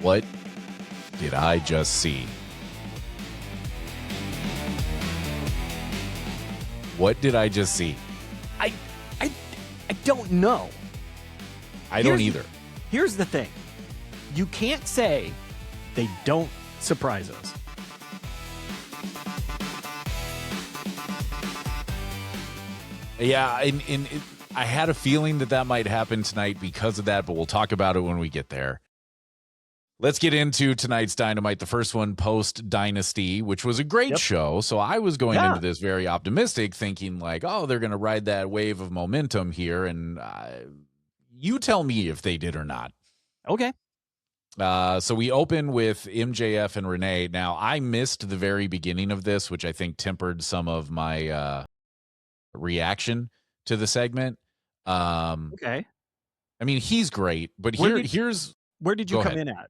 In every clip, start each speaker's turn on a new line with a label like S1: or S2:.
S1: What did I just see? What did I just see?
S2: I don't know.
S1: I don't either.
S2: Here's the thing. You can't say they don't surprise us.
S1: Yeah, I had a feeling that might happen tonight because of that, but we'll talk about it when we get there. Let's get into tonight's Dynamite, the first one post-Dynasty, which was a great show. So I was going into this very optimistic, thinking like, oh, they're going to ride that wave of momentum here, and you tell me if they did or not.
S2: Okay.
S1: So we open with MJF and Renee. Now, I missed the very beginning of this, which I think tempered some of my reaction to the segment.
S2: Okay.
S1: I mean, he's great, but
S2: Where did you come in at?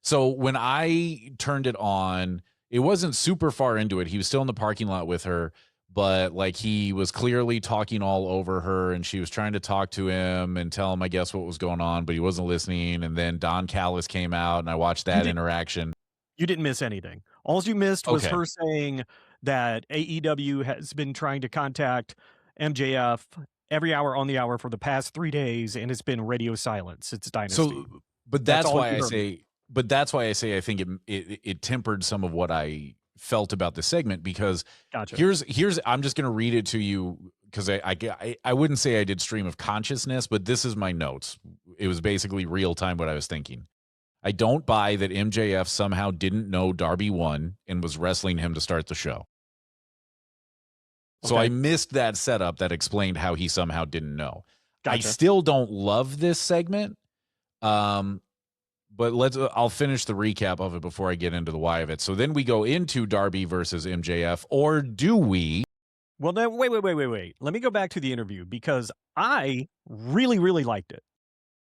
S1: So when I turned it on, it wasn't super far into it. He was still in the parking lot with her, but like he was clearly talking all over her, and she was trying to talk to him and tell him, I guess, what was going on, but he wasn't listening. And then Don Callis came out, and I watched that interaction.
S2: You didn't miss anything. All you missed was her saying that AEW has been trying to contact MJF every hour on the hour for the past 3 days, and it's been radio silence. It's Dynasty.
S1: So, but that's why I say. But that's why I say I think it tempered some of what I felt about the segment, because here's I'm just going to read it to you, because I wouldn't say I did stream of consciousness, but this is my notes. It was basically real time what I was thinking. I don't buy that MJF somehow didn't know Darby won and was wrestling him to start the show. So I missed that setup that explained how he somehow didn't know. I still don't love this segment. But I'll finish the recap of it before I get into the why of it. So then we go into Darby versus MJF, or do we?
S2: Well, no, wait. Let me go back to the interview, because I really, really liked it.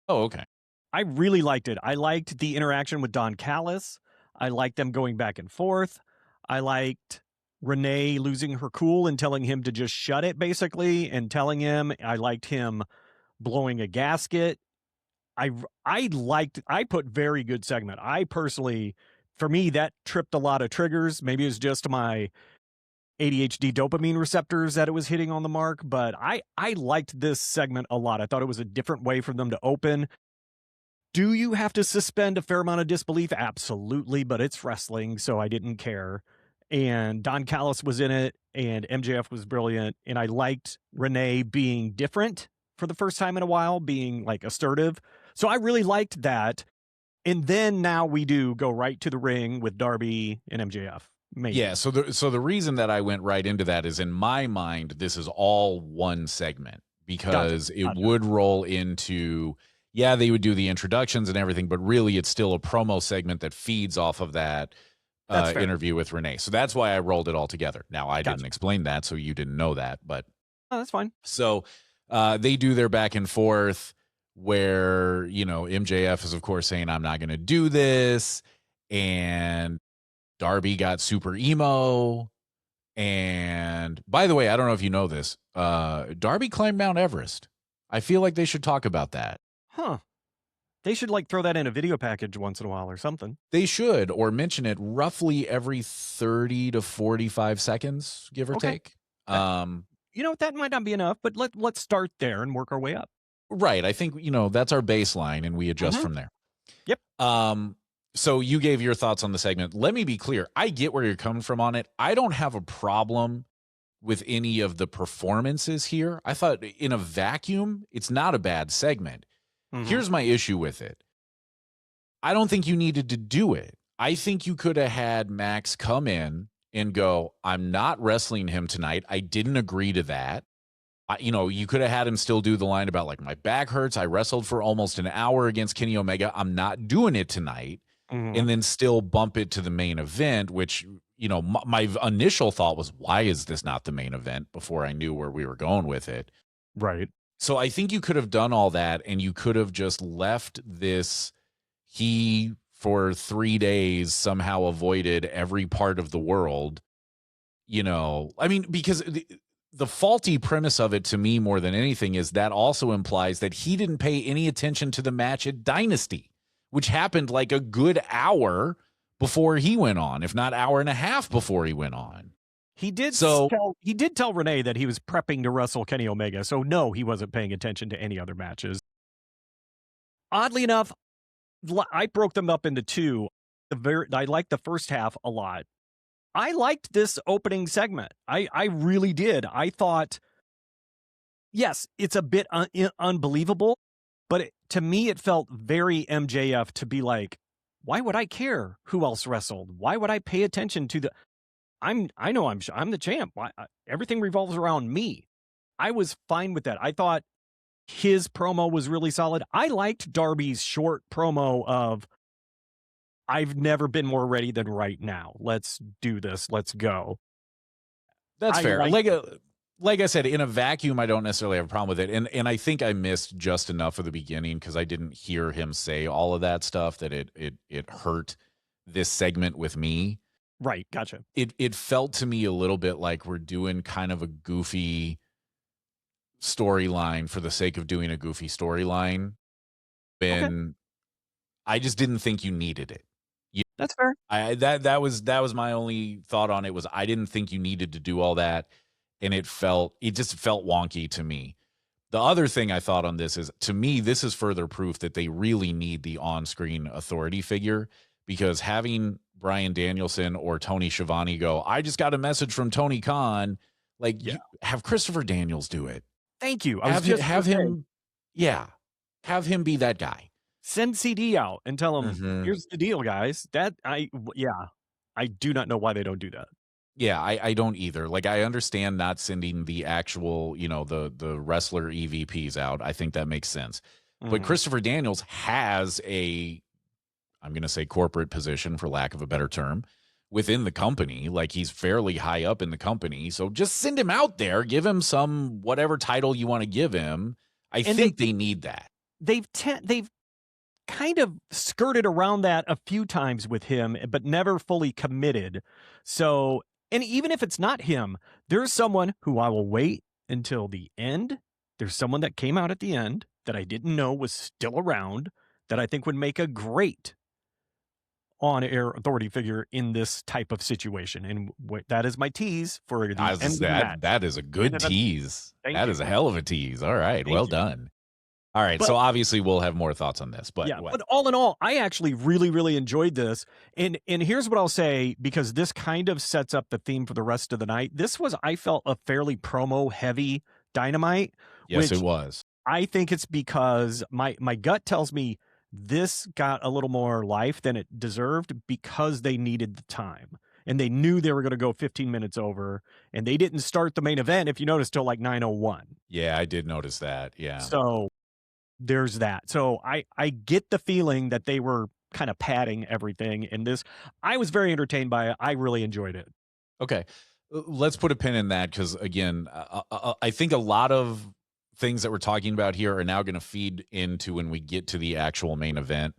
S1: Oh, okay.
S2: I really liked it. I liked the interaction with Don Callis. I liked them going back and forth. I liked Renee losing her cool and telling him to just shut it, basically, and telling him. I liked him blowing a gasket. I put very good segment. I personally, for me, that tripped a lot of triggers. Maybe it's just my ADHD dopamine receptors that it was hitting on the mark, but I liked this segment a lot. I thought it was a different way for them to open. Do you have to suspend a fair amount of disbelief? Absolutely, but it's wrestling, so I didn't care. And Don Callis was in it, and MJF was brilliant, and I liked Renee being different for the first time in a while, being like assertive. So I really liked that. And then now we do go right to the ring with Darby and MJF. Maybe.
S1: Yeah, so the reason that I went right into that is, in my mind, this is all one segment, because it would roll into, they would do the introductions and everything, but really it's still a promo segment that feeds off of that interview with Renee. So that's why I rolled it all together. Now, I didn't explain that, so you didn't know that, but
S2: that's fine.
S1: So they do their back and forth, where, MJF is, of course, saying, I'm not going to do this. And Darby got super emo. And by the way, I don't know if you know this, Darby climbed Mount Everest. I feel like they should talk about that.
S2: Huh. They should throw that in a video package once in a while or something.
S1: They should, or mention it roughly every 30 to 45 seconds, give or take.
S2: That might not be enough, but let's start there and work our way up.
S1: Right. I think, that's our baseline, and we adjust from there.
S2: Yep.
S1: So you gave your thoughts on the segment. Let me be clear. I get where you're coming from on it. I don't have a problem with any of the performances here. I thought in a vacuum, it's not a bad segment. Here's my issue with it. I don't think you needed to do it. I think you could have had Max come in and go, I'm not wrestling him tonight. I didn't agree to that. You could have had him still do the line about my back hurts. I wrestled for almost an hour against Kenny Omega. I'm not doing it tonight. And then still bump it to the main event, which, my initial thought was, why is this not the main event, before I knew where we were going with it.
S2: Right.
S1: So I think you could have done all that, and you could have just left this. He, for 3 days, somehow avoided every part of the world. Because the faulty premise of it, to me, more than anything, is that also implies that he didn't pay any attention to the match at Dynasty, which happened like a good hour before he went on, if not hour and a half before he went on.
S2: He did tell Renee that he was prepping to wrestle Kenny Omega, so no, he wasn't paying attention to any other matches. Oddly enough, I broke them up into two. I liked the first half a lot. I liked this opening segment. I really did. I thought, yes, it's a bit unbelievable, but to me, it felt very MJF to be like, why would I care who else wrestled? Why would I pay attention to the... I'm the champ. Everything revolves around me. I was fine with that. I thought his promo was really solid. I liked Darby's short promo of, I've never been more ready than right now. Let's do this. Let's go.
S1: That's fair. Like I said, in a vacuum, I don't necessarily have a problem with it. And I think I missed just enough of the beginning because I didn't hear him say all of that stuff that it hurt this segment with me.
S2: Right. Gotcha.
S1: It felt to me a little bit like we're doing kind of a goofy storyline for the sake of doing a goofy storyline. And I just didn't think you needed it.
S2: That's fair.
S1: That was my only thought on it was I didn't think you needed to do all that. And it just felt wonky to me. The other thing I thought on this is, to me, this is further proof that they really need the on-screen authority figure, because having Bryan Danielson or Tony Schiavone go, I just got a message from Tony Khan, have Christopher Daniels do it.
S2: Thank you.
S1: Have him be that guy.
S2: Send CD out and tell him, here's the deal, guys. I do not know why they don't do that.
S1: Yeah, I don't either. Like, I understand not sending the actual, the wrestler EVPs out. I think that makes sense. But Christopher Daniels has I'm going to say corporate position, for lack of a better term, within the company. Like, he's fairly high up in the company. So just send him out there, give him some whatever title you want to give him. I think they need that.
S2: They've kind of skirted around that a few times with him, but never fully committed. So, and even if it's not him, there's someone who I will wait until the end. There's someone that came out at the end that I didn't know was still around that I think would make a great on-air authority figure in this type of situation. And that is my tease for the end of the match.
S1: That is a good tease. That is a hell of a tease. All right. Well done. All right,
S2: but,
S1: so obviously we'll have more thoughts on this, but
S2: but all in all, I actually really, really enjoyed this. And here's what I'll say, because this kind of sets up the theme for the rest of the night. This was, I felt, a fairly promo-heavy Dynamite.
S1: Yes, it was.
S2: I think it's because my gut tells me this got a little more life than it deserved because they needed the time. And they knew they were going to go 15 minutes over, and they didn't start the main event, if you notice, till like 9:01.
S1: Yeah, I did notice that, yeah.
S2: So there's that. So I get the feeling that they were kind of padding everything in this. I was very entertained by it. I really enjoyed it.
S1: Okay. Let's put a pin in that, because, again, I think a lot of things that we're talking about here are now going to feed into when we get to the actual main event,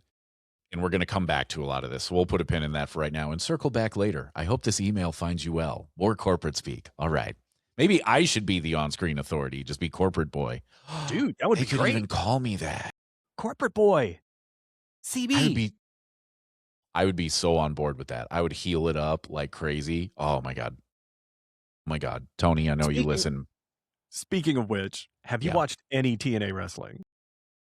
S1: and we're going to come back to a lot of this. So we'll put a pin in that for right now and circle back later. I hope this email finds you well. More corporate speak. All right. Maybe I should be the on-screen authority, just be corporate boy.
S2: Dude, that would be great.
S1: They could even call me that.
S2: Corporate boy. CB.
S1: I would be so on board with that. I would heal it up like crazy. Oh, my God. Oh, my God. Tony, I know you listen.
S2: Speaking of which, have you watched any TNA wrestling?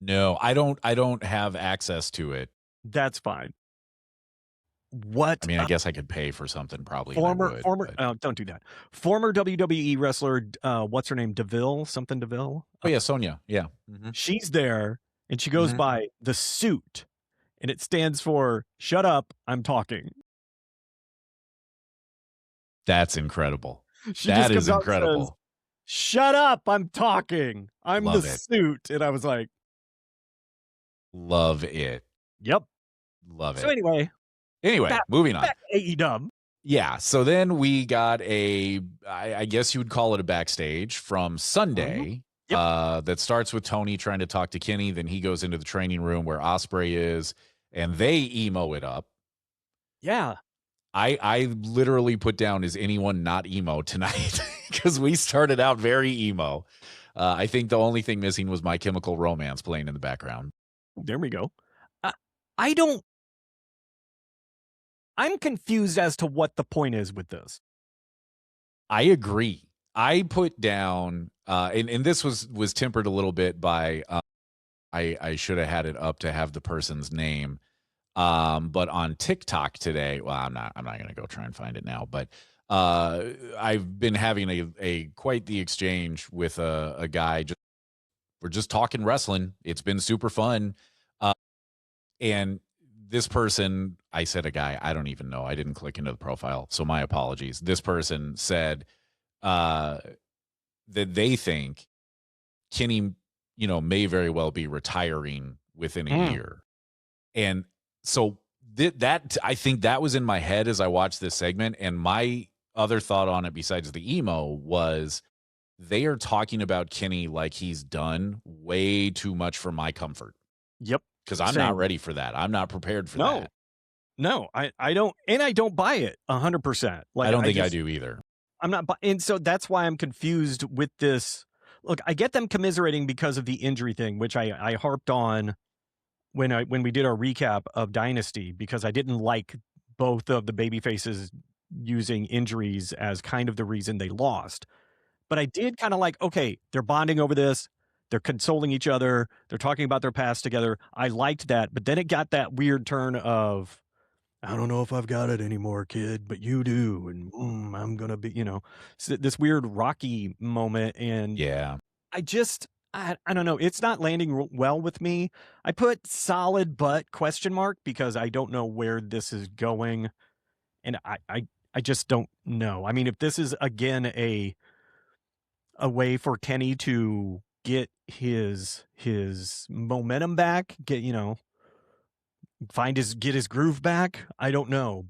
S1: No, I don't have access to it.
S2: That's fine. What?
S1: I mean, I guess I could pay for something probably.
S2: Don't do that. Former WWE wrestler, what's her name? Something Deville.
S1: Oh yeah, Sonya. Yeah,
S2: she's there, and she goes by the suit, and it stands for "Shut up, I'm talking."
S1: That's incredible. That is incredible.
S2: Says, "Shut up, I'm talking. I'm
S1: Love
S2: the
S1: it.
S2: suit," and I was like,
S1: "Love it."
S2: Yep,
S1: love it.
S2: So anyway,
S1: moving on.
S2: Back AEW.
S1: Yeah, so then we got I guess you would call it a backstage from Sunday. That starts with Tony trying to talk to Kenny. Then he goes into the training room where Ospreay is, and they emo it up.
S2: Yeah.
S1: I literally put down, is anyone not emo tonight? Because we started out very emo. I think the only thing missing was My Chemical Romance playing in the background.
S2: There we go. I'm confused as to what the point is with this.
S1: I agree. I put down, and this was tempered a little bit by, I should have had it up to have the person's name. But on TikTok today, well, I'm not going to go try and find it now, but I've been having a quite the exchange with a guy. We're just talking wrestling. It's been super fun. And this person, I said a guy, I don't even know. I didn't click into the profile, so my apologies. This person said that they think Kenny, may very well be retiring within a year. And so that I think that was in my head as I watched this segment. And my other thought on it, besides the emo, was they are talking about Kenny like he's done way too much for my comfort.
S2: Yep.
S1: Because I'm not ready for that. I'm not prepared for that.
S2: No, I don't, and I don't buy it 100%.
S1: Like, I don't think I do either.
S2: I'm not, and so that's why I'm confused with this. Look, I get them commiserating because of the injury thing, which I harped on when we did our recap of Dynasty, because I didn't like both of the baby faces using injuries as kind of the reason they lost. But I did kind of like, okay, they're bonding over this. They're consoling each other. They're talking about their past together. I liked that. But then it got that weird turn of, I don't know if I've got it anymore, kid, but you do. And I'm going to be, this weird Rocky moment. And
S1: yeah,
S2: I don't know. It's not landing well with me. I put solid but question mark because I don't know where this is going. And I just don't know. I mean, if this is, again, a way for Kenny to get his momentum back, get his groove back, I don't know.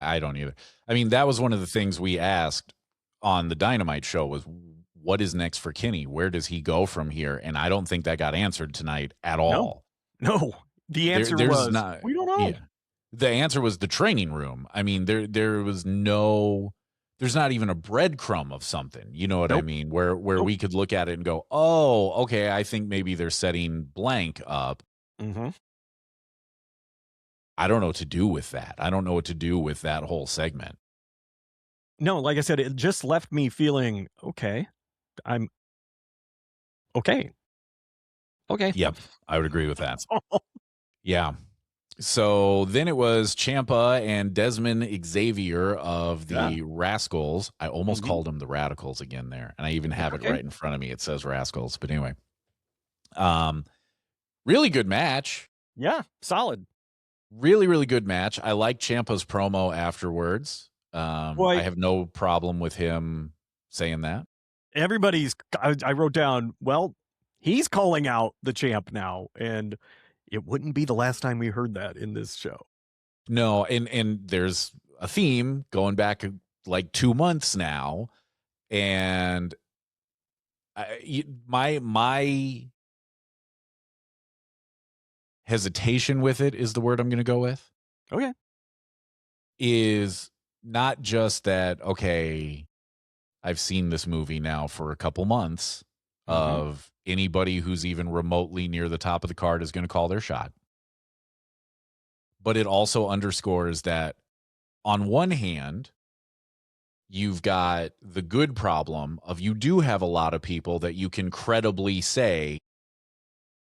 S1: I don't either. I mean, that was one of the things we asked on the Dynamite show was, what is next for Kenny? Where does he go from here? And I don't think that got answered tonight at all.
S2: No. The answer was not, we don't know.
S1: Yeah. The answer was the training room. I mean, there was there's not even a breadcrumb of something. You know what I mean? Where we could look at it and go, oh, okay, I think maybe they're setting blank up.
S2: Mm-hmm.
S1: I don't know what to do with that. I don't know what to do with that whole segment.
S2: No, like I said, it just left me feeling, okay, I'm okay. Okay.
S1: Yep, I would agree with that. Yeah. So then it was Ciampa and Desmond Xavier of the Rascals. I almost called them the Radicals again there, and I even have it right in front of me. It says Rascals, but anyway. Really good match.
S2: Yeah, solid.
S1: Really, really good match. I like Ciampa's promo afterwards. I have no problem with him saying that.
S2: I wrote down, well, he's calling out the champ now, and it wouldn't be the last time we heard that in this show.
S1: No, and there's a theme going back like 2 months now, and my hesitation with it is the word I'm going to go with.
S2: Okay.
S1: Is not just that, okay, I've seen this movie now for a couple months of anybody who's even remotely near the top of the card is going to call their shot. But it also underscores that on one hand, you've got the good problem of you do have a lot of people that you can credibly say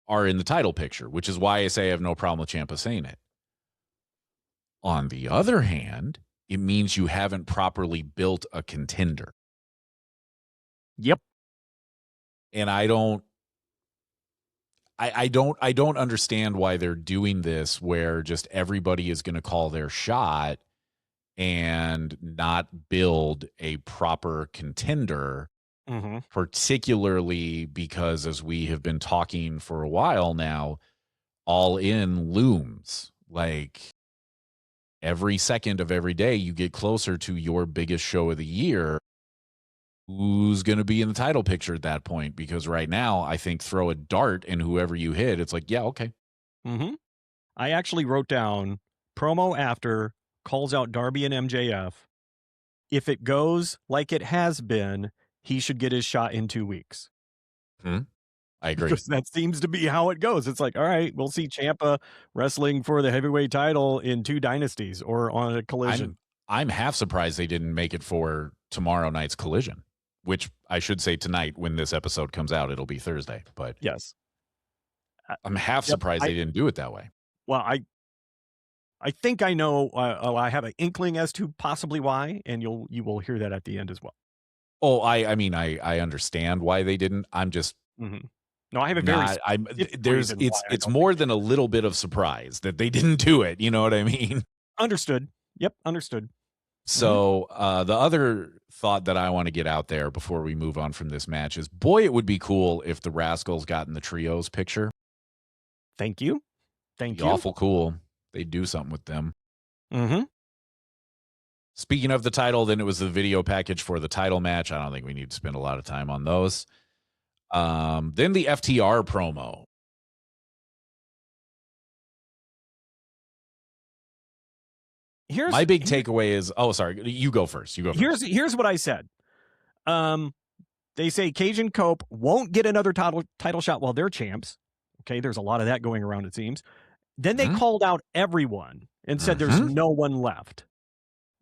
S1: are in the title picture, which is why I say I have no problem with Ciampa saying it. On the other hand, it means you haven't properly built a contender.
S2: Yep.
S1: And I don't understand why they're doing this where just everybody is going to call their shot and not build a proper contender, particularly because, as we have been talking for a while now, All In looms. Like, every second of every day you get closer to your biggest show of the year. Who's going to be in the title picture at that point? Because right now, I think throw a dart and whoever you hit, it's like, yeah, okay.
S2: I actually wrote down promo after calls out Darby and MJF. If it goes like it has been, he should get his shot in 2 weeks.
S1: I agree.
S2: Because that seems to be how it goes. It's like, all right, we'll see Ciampa wrestling for the heavyweight title in 2 dynasties or on a Collision.
S1: I'm half surprised they didn't make it for tomorrow night's Collision, which I should say tonight when this episode comes out, it'll be Thursday. But
S2: yes,
S1: I'm half surprised they didn't do it that way.
S2: Well, I think I know. I have an inkling as to possibly why, and you will hear that at the end as well.
S1: Oh, I mean, I understand why they didn't. I'm just
S2: no. I have a very
S1: it's more than a little bit of surprise that they didn't do it. You know what I mean?
S2: Understood. Yep, understood.
S1: So the other thought that I want to get out there before we move on from this match is, boy, it would be cool if the Rascals got in the trios picture.
S2: Thank you. Thank you.
S1: Awful cool. They'd do something with them.
S2: Mm-hmm.
S1: Speaking of the title, then it was the video package for the title match. I don't think we need to spend a lot of time on those. Then the FTR promo. My big takeaway is, sorry, you go first.
S2: Here's what I said. They say Cage and Cope won't get another title shot while they're champs. Okay, there's a lot of that going around, it seems. Then they called out everyone and said there's no one left.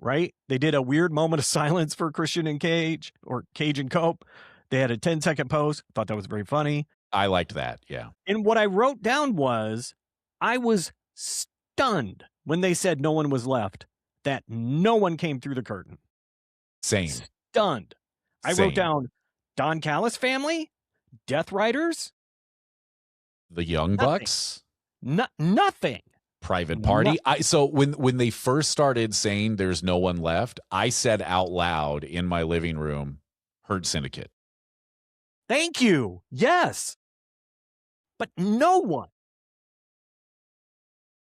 S2: Right? They did a weird moment of silence for Christian and Cage, or Cage and Cope. They had a 10-second pose. Thought that was very funny.
S1: I liked that, yeah.
S2: And what I wrote down was, I was stunned when they said no one was left, that no one came through the curtain.
S1: Same.
S2: Stunned. I wrote down Don Callis family, Death Riders,
S1: the Young Bucks,
S2: nothing.
S1: Private Party. So when they first started saying there's no one left, I said out loud in my living room, Hurt Syndicate.
S2: Thank you. Yes. But no one.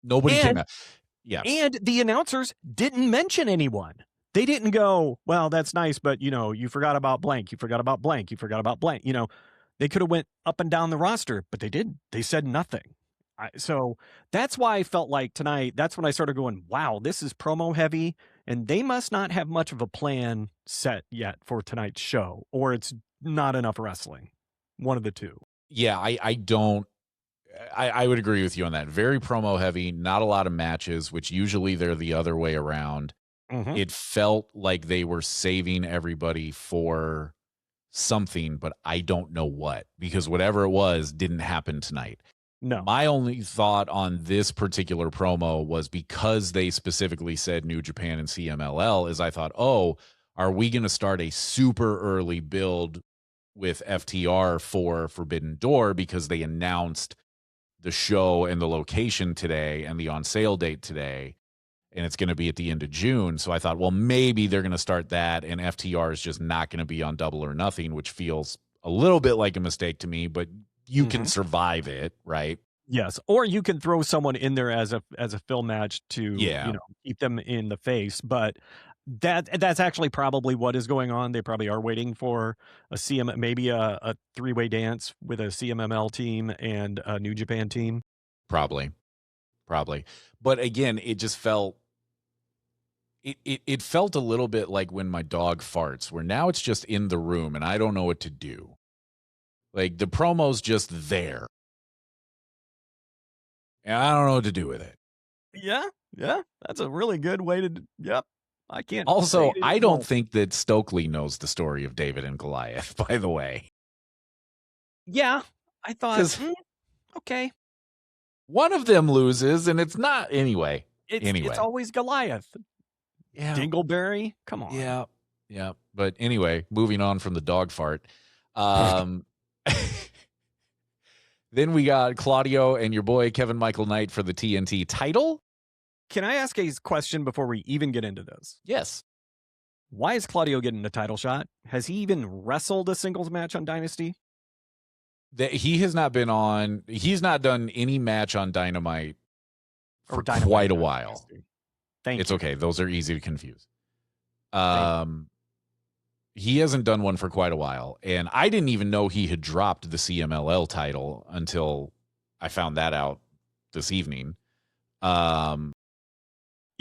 S1: Nobody came out. Yeah.
S2: And the announcers didn't mention anyone. They didn't go, well, that's nice, but you forgot about blank. You forgot about blank. You forgot about blank. They could have went up and down the roster, but they didn't. They said nothing. So that's why I felt like tonight, that's when I started going, wow, this is promo heavy, and they must not have much of a plan set yet for tonight's show, or it's not enough wrestling. One of the two.
S1: Yeah, I would agree with you on that. Very promo heavy, not a lot of matches, which usually they're the other way around. It felt like they were saving everybody for something, but I don't know what, because whatever it was didn't happen tonight.
S2: No.
S1: My only thought on this particular promo was, because they specifically said New Japan and CMLL, is I thought, are we going to start a super early build with FTR for Forbidden Door, because they announced the show and the location today and the on sale date today, and it's going to be at the end of June. So I thought, well, maybe they're going to start that, and FTR is just not going to be on Double or Nothing, which feels a little bit like a mistake to me, but you can survive it, right?
S2: Yes, or you can throw someone in there as a film match to keep them in the face. But that's actually probably what is going on. They probably are waiting for maybe a 3-way dance with a CMML team and a New Japan team.
S1: Probably. But again, it just felt it felt a little bit like when my dog farts, where now it's just in the room and I don't know what to do. Like, the promo's just there, and I don't know what to do with it.
S2: Yeah, that's a really good way to. Yep, I can't.
S1: Also, I don't think that Stokely knows the story of David and Goliath, by the way.
S2: Yeah, I thought, okay.
S1: One of them loses, and it's not anyway.
S2: It's always Goliath.
S1: Yeah,
S2: Dingleberry. Come on.
S1: Yeah. But anyway, moving on from the dog fart. Then we got Claudio and your boy Kevin Michael Knight for the TNT title.
S2: Can I ask a question before we even get into this?
S1: Yes.
S2: Why is Claudio getting a title shot? Has he even wrestled a singles match on Dynasty?
S1: He has not been on. He's not done any match on Dynamite for quite a while. It's okay. Those are easy to confuse. He hasn't done one for quite a while, and I didn't even know he had dropped the CMLL title until I found that out this evening.
S2: Yeah,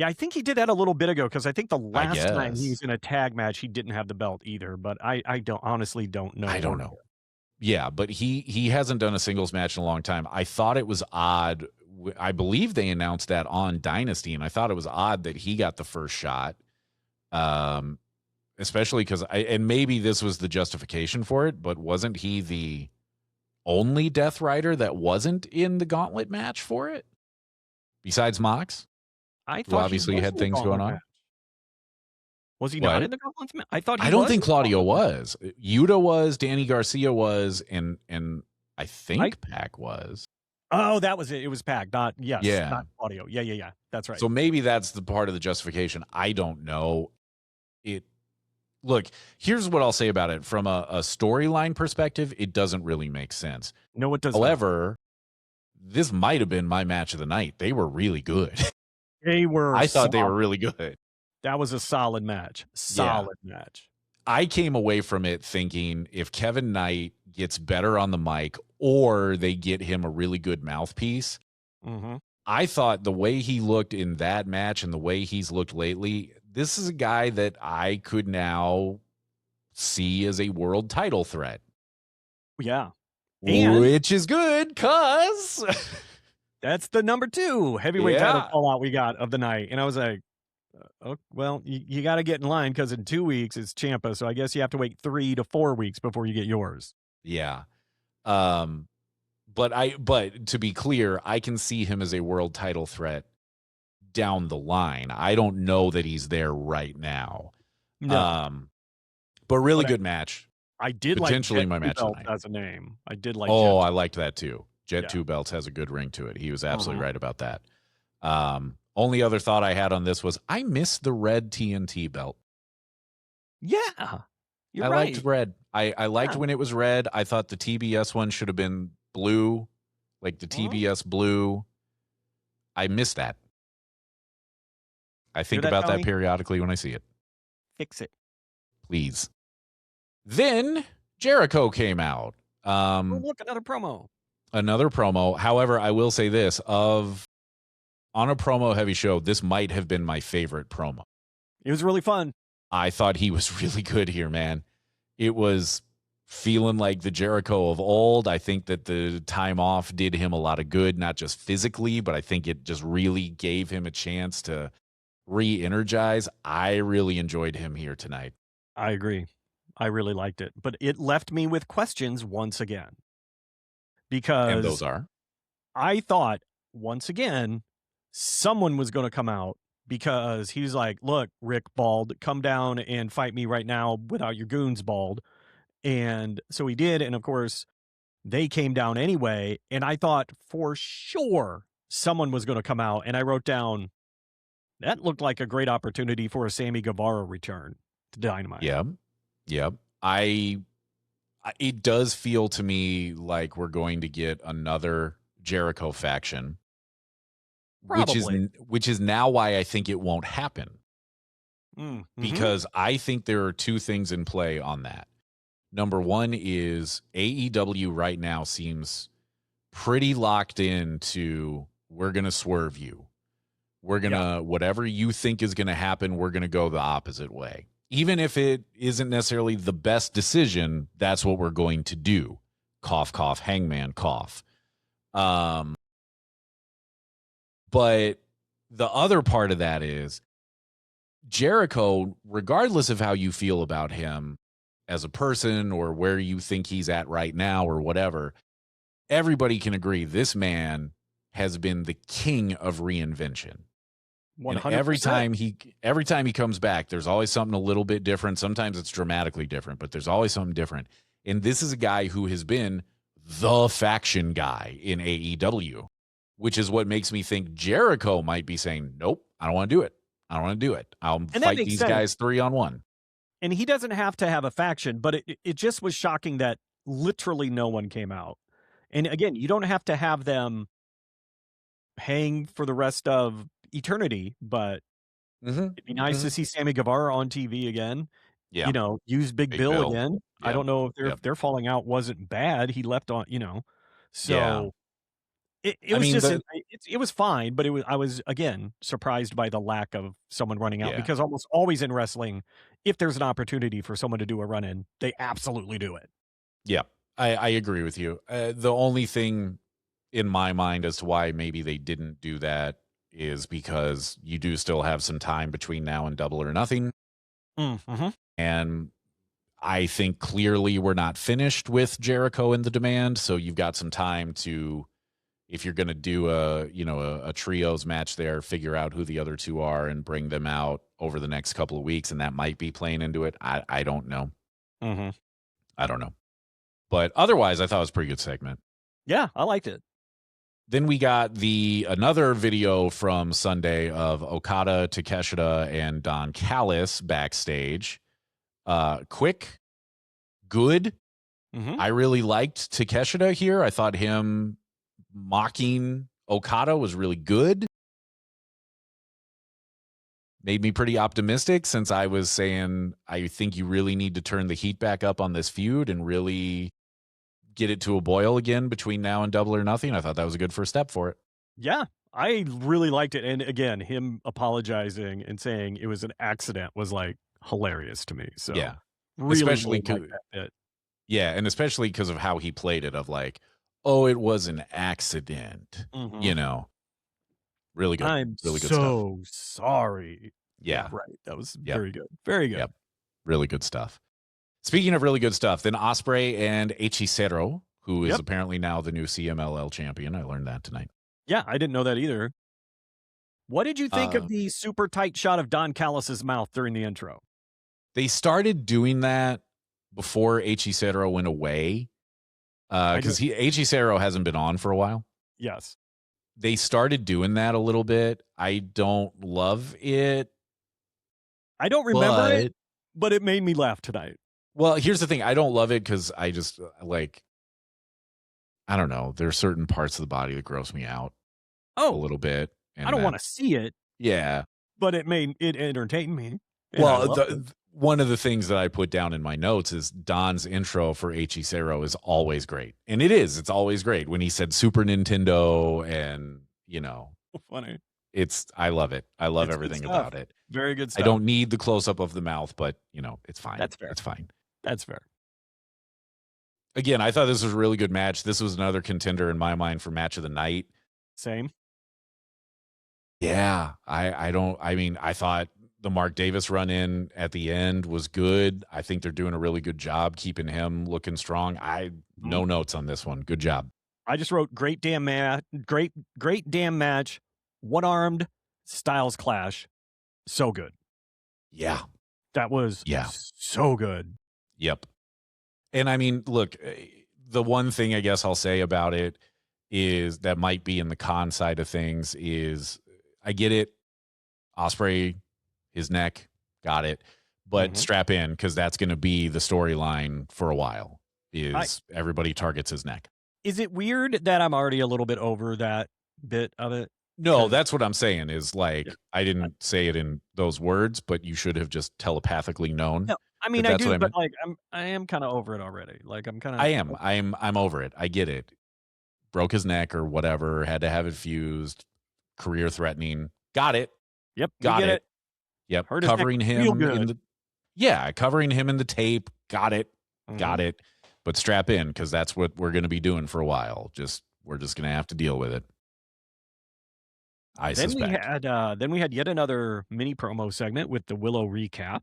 S2: I think he did that a little bit ago, because I think the last time he was in a tag match, he didn't have the belt either, but I honestly don't know.
S1: I don't know. Yeah, but he hasn't done a singles match in a long time. I thought it was odd. I believe they announced that on Dynasty, and I thought it was odd that he got the first shot. Especially because and maybe this was the justification for it, but wasn't he the only Death Rider that wasn't in the Gauntlet match for it? Besides Mox?
S2: I
S1: who
S2: thought
S1: obviously had things going on.
S2: Match. Was he
S1: What?
S2: not in the Gauntlet match? I thought he
S1: I don't
S2: was
S1: think Claudio was. Yuta was, Danny Garcia was, and I think Pac was.
S2: Oh, that was it. It was Pac, not
S1: Yeah.
S2: not Claudio. Yeah. That's right.
S1: So maybe that's the part of the justification. I don't know. Look, here's what I'll say about it. From a storyline perspective, it doesn't really make sense.
S2: No, it doesn't.
S1: However, this might have been my match of the night. They were really good.
S2: I
S1: thought they were really good.
S2: That was a solid match. Match.
S1: I came away from it thinking if Kevin Knight gets better on the mic or they get him a really good mouthpiece, I thought the way he looked in that match and the way he's looked lately, this is a guy that I could now see as a world title threat.
S2: Yeah.
S1: Which is good because
S2: that's the number 2 heavyweight title call out we got of the night. And I was like, oh, well, you got to get in line because in 2 weeks it's Ciampa. So I guess you have to wait 3 to 4 weeks before you get yours.
S1: Yeah. But to be clear, I can see him as a world title threat down the line. I don't know that he's there right now.
S2: No.
S1: But really good match.
S2: I did
S1: potentially
S2: like
S1: my match
S2: tonight as a name. I did like.
S1: I liked that too. Jet 2 Belts has a good ring to it. He was absolutely right about that. Only other thought I had on this was I miss the red TNT belt.
S2: Yeah,
S1: I liked red. I liked when it was red. I thought the TBS one should have been blue, like the TBS blue. I miss that. I think about that periodically when I see it.
S2: Fix it.
S1: Please. Then Jericho came out.
S2: Look, another promo.
S1: Another promo. However, I will say this, on a promo heavy show, this might have been my favorite promo.
S2: It was really fun.
S1: I thought he was really good here, man. It was feeling like the Jericho of old. I think that the time off did him a lot of good, not just physically, but I think it just really gave him a chance to re-energize. I really enjoyed him here tonight.
S2: I agree. I really liked it, but it left me with questions once again. Because
S1: and those are?
S2: I thought, once again, someone was going to come out because he's like, look, Rick Bald, come down and fight me right now without your goons, Bald. And so he did. And of course, they came down anyway. And I thought for sure someone was going to come out. And I wrote down, that looked like a great opportunity for a Sammy Guevara return to Dynamite.
S1: Yep. It does feel to me like we're going to get another Jericho faction.
S2: Probably.
S1: Which is now why I think it won't happen. Because I think there are 2 things in play on that. Number 1 is AEW right now seems pretty locked into we're going to swerve you. We're going to, whatever you think is going to happen, we're going to go the opposite way. Even if it isn't necessarily the best decision, that's what we're going to do. Cough, cough, hangman, cough. But the other part of that is Jericho, regardless of how you feel about him as a person or where you think he's at right now or whatever, everybody can agree this man has been the king of reinvention. 100%. And every time he comes back, there's always something a little bit different. Sometimes it's dramatically different, but there's always something different. And this is a guy who has been the faction guy in AEW, which is what makes me think Jericho might be saying, nope, I don't want to do it. I'll fight these guys 3-on-1.
S2: And he doesn't have to have a faction, but it just was shocking that literally no one came out. And again, you don't have to have them hang for the rest of eternity, but it'd be nice to see Sammy Guevara on TV again.
S1: Yeah.
S2: You know, use Big Bill again.
S1: Yeah.
S2: I don't know if their falling out wasn't bad. He left on, so it was fine, but I was again surprised by the lack of someone running out because almost always in wrestling, if there's an opportunity for someone to do a run in, they absolutely do it.
S1: Yeah. I agree with you. The only thing in my mind as to why maybe they didn't do that is because you do still have some time between now and Double or Nothing.
S2: Mm-hmm.
S1: And I think clearly we're not finished with Jericho and the Demand. So you've got some time to, if you're going to do a trios match there, figure out who the other two are and bring them out over the next couple of weeks. And that might be playing into it. I don't know.
S2: Mm-hmm.
S1: I don't know. But otherwise, I thought it was a pretty good segment.
S2: Yeah, I liked it.
S1: Then we got another video from Sunday of Okada, Takeshita, and Don Callis backstage. Quick, good.
S2: Mm-hmm.
S1: I really liked Takeshita here. I thought him mocking Okada was really good. Made me pretty optimistic since I was saying I think you really need to turn the heat back up on this feud and really get it to a boil again between now and Double or Nothing. I thought that was a good first step for it.
S2: Yeah, I really liked it. And again, him apologizing and saying it was an accident was like hilarious to me. So
S1: yeah,
S2: really,
S1: especially
S2: really liked that bit.
S1: Yeah, and especially because of how he played it, of like, oh, it was an accident.
S2: Mm-hmm.
S1: You know, really good.
S2: I'm
S1: really good stuff.
S2: so sorry.
S1: Yeah,
S2: right. That was very good. Very good.
S1: Yep, really good stuff. Speaking of really good stuff, then Ospreay and Hechicero, who is apparently now the new CMLL champion. I learned that tonight.
S2: Yeah, I didn't know that either. What did you think of the super tight shot of Don Callis's mouth during the intro?
S1: They started doing that before Hechicero went away, because Hechicero hasn't been on for a while.
S2: Yes.
S1: They started doing that a little bit. I don't love it.
S2: I don't remember it, but it made me laugh tonight.
S1: Well, here's the thing. I don't love it because I just I don't know. There are certain parts of the body that gross me out a little bit. And
S2: I don't want to see it.
S1: Yeah.
S2: But it entertained me.
S1: Well, one of the things that I put down in my notes is Don's intro for Hechicero is always great. And it is. It's always great. When he said Super Nintendo and,
S2: funny.
S1: I love it. I love everything about it.
S2: Very good stuff.
S1: I don't need the close-up of the mouth, but, it's fine.
S2: That's fair.
S1: It's fine.
S2: That's fair.
S1: Again, I thought this was a really good match. This was another contender in my mind for match of the night.
S2: Same.
S1: Yeah. I thought the Mark Davis run in at the end was good. I think they're doing a really good job keeping him looking strong. No notes on this one. Good job.
S2: I just wrote great damn match. Great damn match. One-armed Styles clash. So good.
S1: Yeah.
S2: That was so good.
S1: Yep. And I mean, look, the one thing I guess I'll say about it is that might be in the con side of things is I get it. Ospreay, his neck, got it. But strap in because that's going to be the storyline for a while is everybody targets his neck.
S2: Is it weird that I'm already a little bit over that bit of it?
S1: No, that's what I'm saying is I didn't say it in those words, but you should have just telepathically known.
S2: No, I mean, I do, but I am kind of over it already.
S1: I'm over it. I get it. Broke his neck or whatever, had to have it fused, career threatening. Got it.
S2: Yep.
S1: Got it. Yep. Covering him in the tape. Got it. Got it. But strap in because that's what we're going to be doing for a while. We're just going to have to deal with it. I suspect.
S2: Then we had yet another mini promo segment with the Willow recap.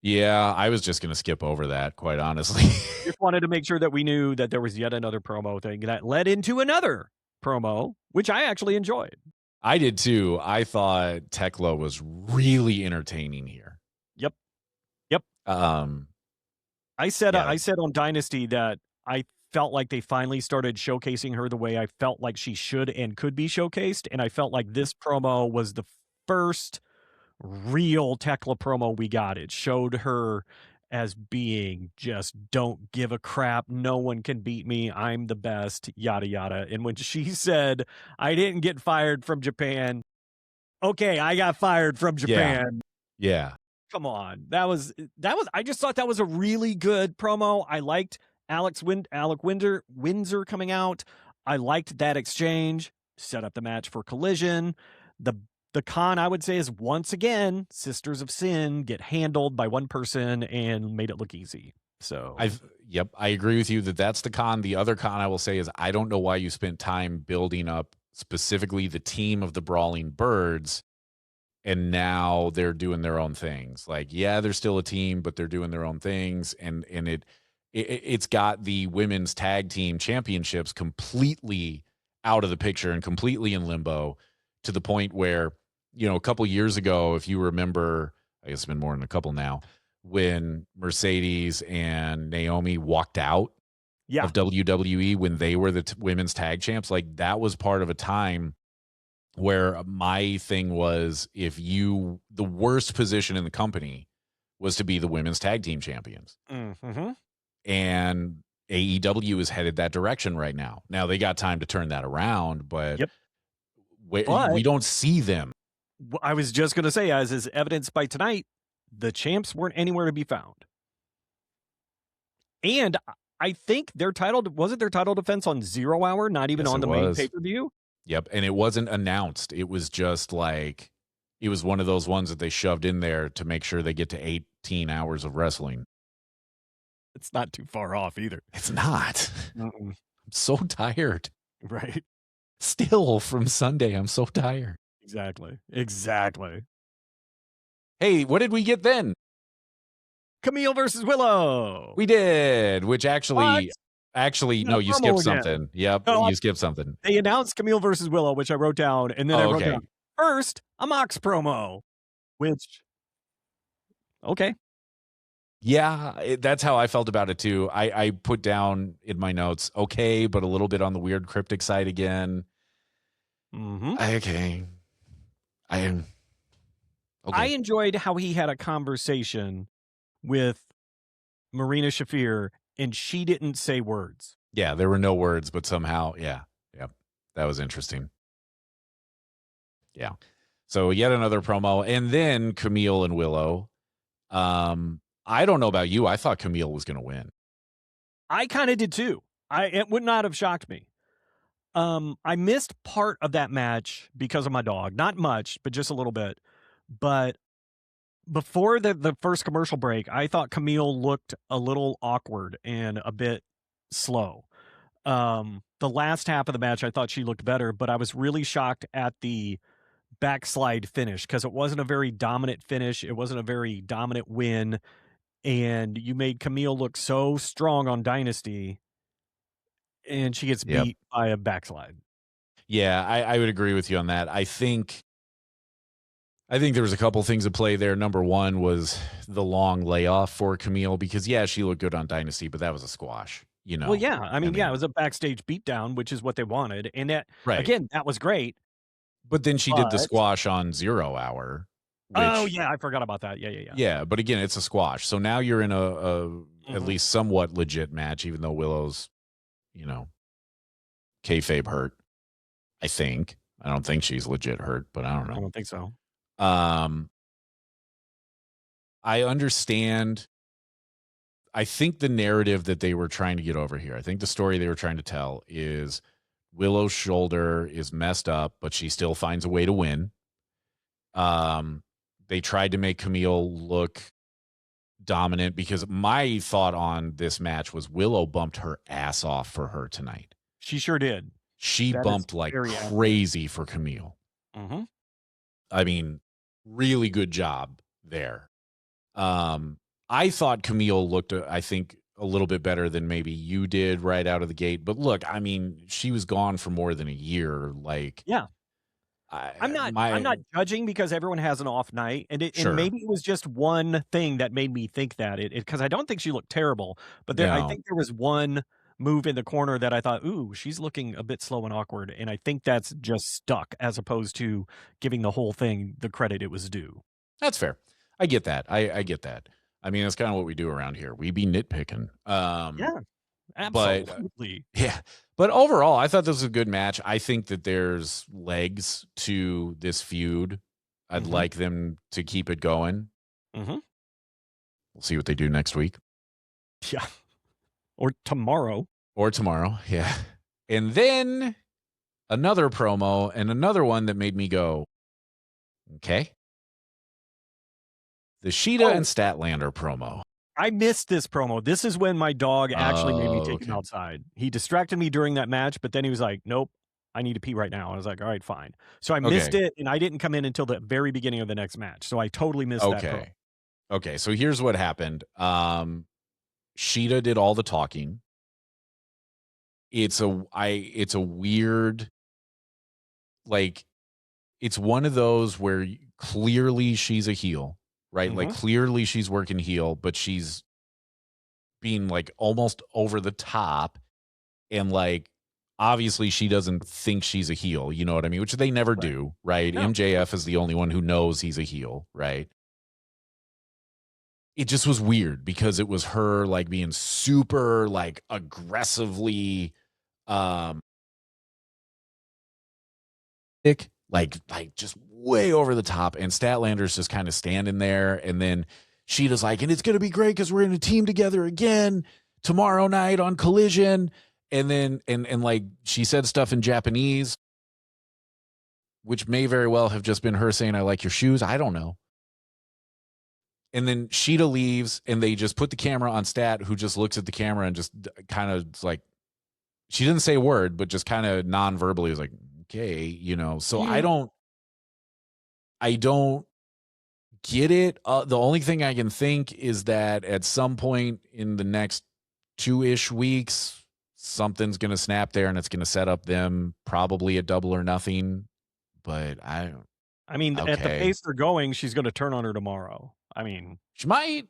S1: Yeah, I was just going to skip over that, quite honestly.
S2: Just wanted to make sure that we knew that there was yet another promo thing that led into another promo, which I actually enjoyed.
S1: I did too. I thought Tekla was really entertaining here.
S2: Yep. I said on Dynasty that I felt like they finally started showcasing her the way I felt like she should and could be showcased. And I felt like this promo was the first real Tekla promo we got. It showed her as being just don't give a crap. No one can beat me. I'm the best, yada, yada. And when she said, I didn't get fired from Japan. Okay, I got fired from Japan.
S1: Yeah.
S2: Come on. I just thought that was a really good promo. I liked Alec Windsor coming out. I liked that exchange. Set up the match for Collision. The con, I would say, is once again, Sisters of Sin get handled by one person and made it look easy. So
S1: I agree with you that's the con. The other con I will say is I don't know why you spent time building up specifically the team of the Brawling Birds, and now they're doing their own things. Like, yeah, they're still a team, but they're doing their own things, and it's got the women's tag team championships completely out of the picture and completely in limbo, to the point where, a couple years ago, if you remember, I guess it's been more than a couple now, when Mercedes and Naomi walked out of WWE when they were the women's tag champs, like that was part of a time where my thing was, the worst position in the company was to be the women's tag team champions.
S2: Mm-hmm.
S1: And AEW is headed that direction right now. Now they got time to turn that around, but we don't see them.
S2: I was just going to say, as is evidenced by tonight, the champs weren't anywhere to be found. And I think wasn't their title defense on 0 Hour, not even on the main pay-per-view?
S1: Yep, and it wasn't announced. It was just like, it was one of those ones that they shoved in there to make sure they get to 18 hours of wrestling.
S2: It's not too far off either.
S1: It's not. I'm so tired.
S2: Right.
S1: Still from Sunday, I'm so tired.
S2: Exactly.
S1: Hey, what did we get then?
S2: Kamille versus Willow.
S1: We did, which actually, no, you skipped something. Yep, you skipped something.
S2: They announced Kamille versus Willow, which I wrote down, and then I wrote down first a Mox promo, which, okay.
S1: Yeah, that's how I felt about it too. I put down in my notes, okay, but a little bit on the weird cryptic side again.
S2: Mm-hmm. I enjoyed how he had a conversation with Marina Shafir, and she didn't say words.
S1: Yeah, there were no words, but somehow, yep, that was interesting. Yeah. So yet another promo, and then Kamille and Willow. I don't know about you. I thought Kamille was going to win.
S2: I kind of did too. It would not have shocked me. I missed part of that match because of my dog. Not much, but just a little bit. But before the first commercial break, I thought Kamille looked a little awkward and a bit slow. The last half of the match, I thought she looked better, but I was really shocked at the backslide finish because it wasn't a very dominant finish. It wasn't a very dominant win. And you made Kamille look so strong on Dynasty, and she gets beat by a backslide.
S1: Yeah, I would agree with you on that. I think there was a couple things at play there. Number one was the long layoff for Kamille because, she looked good on Dynasty, but that was a squash,
S2: Well, yeah. I mean, it was a backstage beatdown, which is what they wanted. And that, again, that was great.
S1: But then she did the squash on 0 Hour.
S2: I forgot about that. Yeah.
S1: Yeah, but again, it's a squash. So now you're in at least somewhat legit match, even though Willow's, kayfabe hurt, I think. I don't think she's legit hurt, but I don't know.
S2: I don't think so.
S1: I understand. I think the narrative that they were trying to get over here, I think the story they were trying to tell is Willow's shoulder is messed up, but she still finds a way to win. They tried to make Kamille look dominant because my thought on this match was Willow bumped her ass off for her tonight.
S2: She sure did.
S1: She bumped like crazy for Kamille.
S2: Mm-hmm.
S1: I mean, really good job there. I thought Kamille looked, I think, a little bit better than maybe you did right out of the gate. But look, I mean, she was gone for more than a year. Like, I'm not judging because everyone has an off night, and maybe it was just one thing that made me think that because I don't think she looked terrible, but I think there was one move in the corner that I thought, ooh, she's looking a bit slow and awkward, and I think that's just stuck as opposed to giving the whole thing the credit it was due. That's fair. I get that. I get that. I mean, that's kind of what we do around here. We be nitpicking.
S2: Yeah, absolutely.
S1: But overall, I thought this was a good match. I think that there's legs to this feud. I'd like them to keep it going.
S2: Mm-hmm.
S1: We'll see what they do next week.
S2: Yeah. Or tomorrow.
S1: Yeah. And then another promo and another one that made me go, okay. The Sheeta and Statlander promo.
S2: I missed this promo. This is when my dog actually made me take him outside. He distracted me during that match, but then he was like, nope, I need to pee right now. I was like, all right, fine. So I missed it, and I didn't come in until the very beginning of the next match. So I totally missed that promo.
S1: Okay, so here's what happened. Shida did all the talking. It's a weird, like, it's one of those where clearly she's a heel, right? Like, clearly she's working heel, but she's being like almost over the top, and like obviously she doesn't think she's a heel, you know what I mean? Which they never do, right? No. MJF is the only one who knows he's a heel, right? It just was weird because it was her like being super like aggressively like just way over the top, and Statlander's just kind of standing there, and then Sheeta's like, and it's gonna be great because we're in a team together again tomorrow night on Collision, and then and like she said stuff in Japanese, which may very well have just been her saying I like your shoes, I don't know. And then Sheeta leaves, and they just put the camera on Stat, who just looks at the camera and just kind of like, she didn't say a word, but just kind of non-verbally was like, okay, you know. So I don't get it. The only thing I can think is that at some point in the next 2-ish weeks, something's going to snap there, and it's going to set up them probably at Double or Nothing. But I mean,
S2: at the pace they're going, she's going to turn on her tomorrow. I mean,
S1: she might.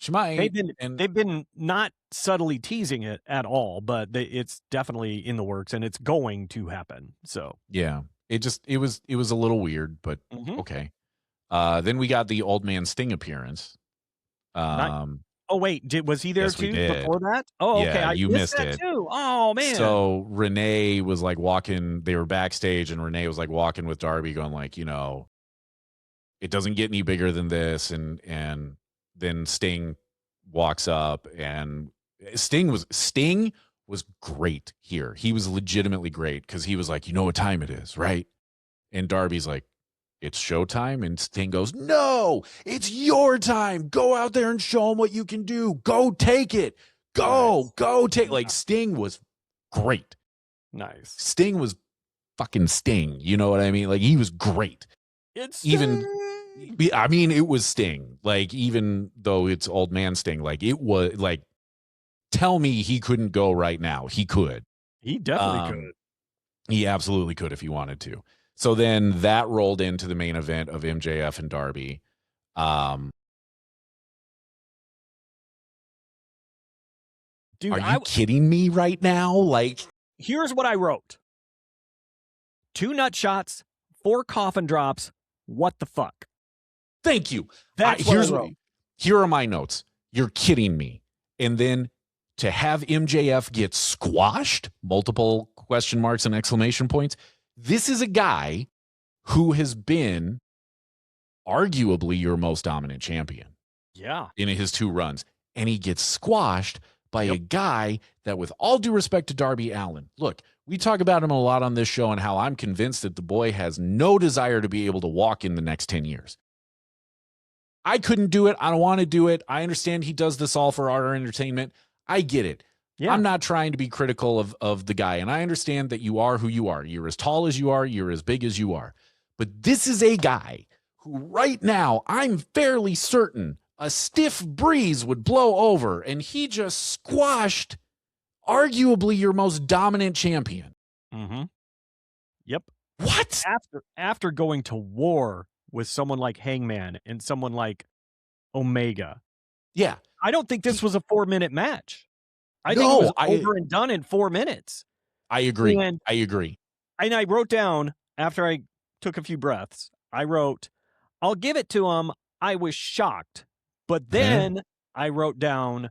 S2: They've been not subtly teasing it at all, but it's definitely in the works, and it's going to happen. So
S1: yeah, it was a little weird, but okay. Then we got the Old Man Sting appearance.
S2: Oh wait, was he there too before that?
S1: Oh, okay, yeah, you missed it
S2: too. Oh man.
S1: So Renee was like walking. They were backstage, and Renee was like walking with Darby, going like, you know, it doesn't get any bigger than this, and then Sting walks up, and Sting was great here. He was legitimately great because he was like, you know what time it is, right? And Darby's like, it's showtime. And Sting goes, no, it's your time. Go out there and show them what you can do. Go take it. Go take. Like, Sting was great.
S2: Nice.
S1: Sting was fucking Sting. You know what I mean? Like, he was great.
S2: It's
S1: I mean, it was Sting. Like, even though it's Old Man Sting, like, it was like, tell me he couldn't go right now. He could.
S2: He definitely could.
S1: He absolutely could if he wanted to. So then that rolled into the main event of MJF and Darby. Dude, are you kidding me right now? Like,
S2: here's what I wrote: 2 nut shots, 4 coffin drops. What the fuck?
S1: Thank you.
S2: That's what I wrote.
S1: Here are my notes. You're kidding me. And then to have MJF get squashed, multiple question marks and exclamation points. This is a guy who has been arguably your most dominant champion.
S2: Yeah.
S1: In his 2 runs. And he gets squashed by a guy that, with all due respect to Darby Allin, look, we talk about him a lot on this show and how I'm convinced that the boy has no desire to be able to walk in the next 10 years. I couldn't do it. I don't want to do it. I understand he does this all for our entertainment. I get it. Yeah. I'm not trying to be critical of the guy, and I understand that you are who you are. You're as tall as you are. You're as big as you are. But this is a guy who right now, I'm fairly certain a stiff breeze would blow over, and he just squashed arguably your most dominant champion.
S2: Yep.
S1: What?
S2: After going to war with someone like Hangman and someone like Omega.
S1: Yeah.
S2: I don't think this was a 4-minute match. I think it was over and done in 4 minutes.
S1: I agree.
S2: And I wrote down, after I took a few breaths, I wrote, I'll give it to him. I was shocked. But then I wrote down,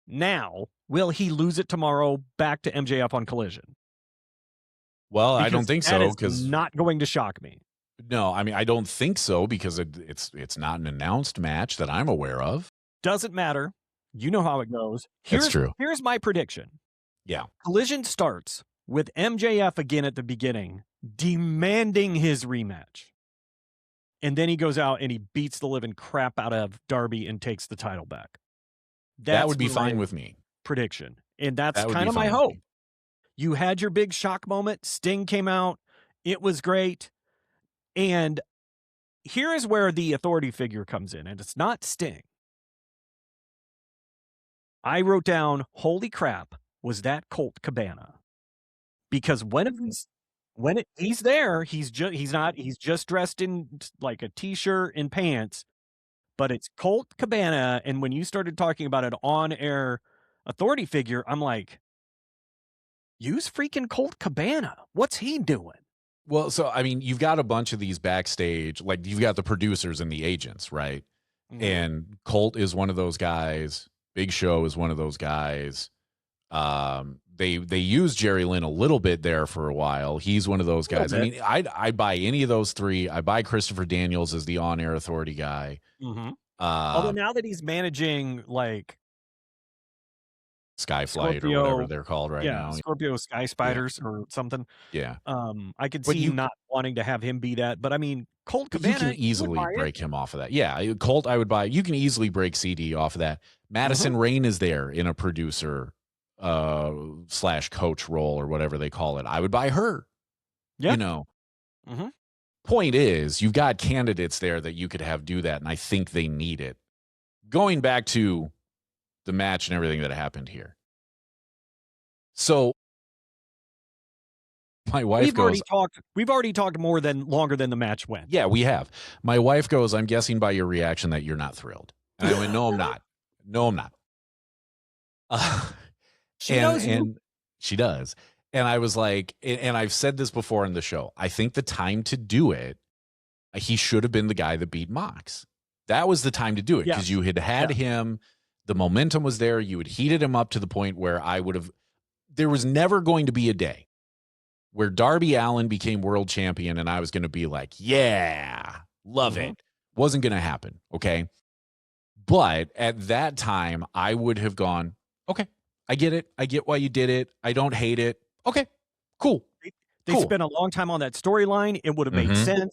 S2: now, will he lose it tomorrow back to MJF on Collision?
S1: Well, I don't think so,
S2: because not going to shock me.
S1: No, I mean, I don't think so, because it's not an announced match that I'm aware of.
S2: Doesn't matter. You know how it goes.
S1: That's true.
S2: Here's my prediction.
S1: Yeah.
S2: Collision starts with MJF again at the beginning, demanding his rematch. And then he goes out and he beats the living crap out of Darby and takes the title back.
S1: That would be
S2: my
S1: fine with me.
S2: prediction. And that's
S1: That would
S2: kind
S1: be
S2: of my
S1: fine with
S2: hope.
S1: me.
S2: You had your big shock moment. Sting came out. It was great. And here is where the authority figure comes in, and it's not Sting. I wrote down, holy crap, was that Colt Cabana? Because he's there, he's just dressed in like a t-shirt and pants, but it's Colt Cabana. And when you started talking about an on-air authority figure, I'm like, use freaking Colt Cabana. What's he doing?
S1: Well, so I mean, you've got a bunch of these backstage, like you've got the producers and the agents, right? Mm-hmm. And Colt is one of those guys. Big Show is one of those guys. They use Jerry Lynn a little bit there for a while. He's one of those guys. I mean, I'd buy any of those three. I buy Christopher Daniels as the on-air authority guy.
S2: Mm-hmm. Although now that he's managing like
S1: Skyflight or whatever they're called right now.
S2: Scorpio Sky Spiders or something.
S1: Yeah.
S2: I could see not wanting to have him be that, but I mean, Colt Cabana,
S1: you can easily break him off of that. Yeah, Colt, I would buy. You can easily break CD off of that. Madison Rayne is there in a producer / coach role or whatever they call it. I would buy her. Yeah. You know. Mm-hmm. Point is, you've got candidates there that you could have do that, and I think they need it. Going back to the match and everything that happened here. So my wife
S2: we've already talked longer than the match went.
S1: Yeah, we have. My wife goes, I'm guessing by your reaction that you're not thrilled. And I went, no, I'm not. No, I'm not. She knows you. And she does. And I was like, and I've said this before in the show, I think the time to do it, he should have been the guy that beat Mox. That was the time to do it because you had him. The momentum was there. You had heated him up to the point where there was never going to be a day where Darby Allin became world champion and I was going to be like, yeah, love it. Wasn't going to happen. Okay. But at that time, I would have gone, okay, I get it. I get why you did it. I don't hate it. Okay, cool.
S2: They spent a long time on that storyline. It would have made sense.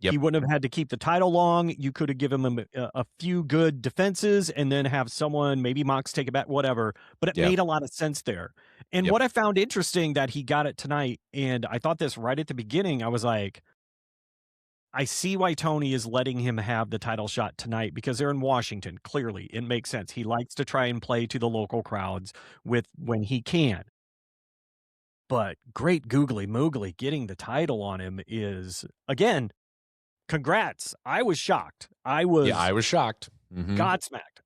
S2: Yep. He wouldn't have had to keep the title long. You could have given him a few good defenses and then have someone, maybe Mox take it back, whatever. But it made a lot of sense there. And what I found interesting that he got it tonight, and I thought this right at the beginning, I was like, I see why Tony is letting him have the title shot tonight because they're in Washington. Clearly, it makes sense. He likes to try and play to the local crowds when he can. But great googly moogly getting the title on him is, again, congrats. I was shocked. I was shocked. Godsmacked.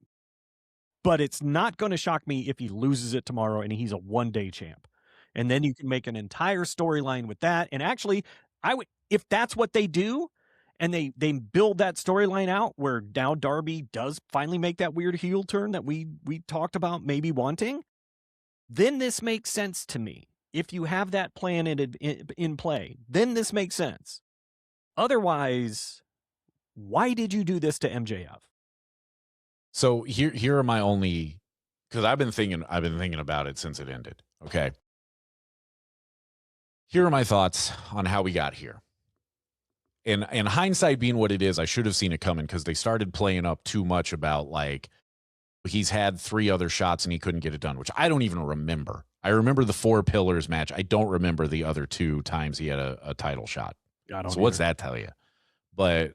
S2: But it's not going to shock me if he loses it tomorrow and he's a one-day champ. And then you can make an entire storyline with that. And actually, if that's what they do and they build that storyline out where now Darby does finally make that weird heel turn that we talked about maybe wanting, then this makes sense to me. If you have that plan in play, then this makes sense. Otherwise, why did you do this to MJF?
S1: So here are my only, because I've been thinking about it since it ended. Okay. Here are my thoughts on how we got here. And hindsight being what it is, I should have seen it coming because they started playing up too much about like he's had 3 other shots and he couldn't get it done, which I don't even remember. I remember the 4 pillars match. I don't remember the other 2 times he had a title shot. So what's that tell you? But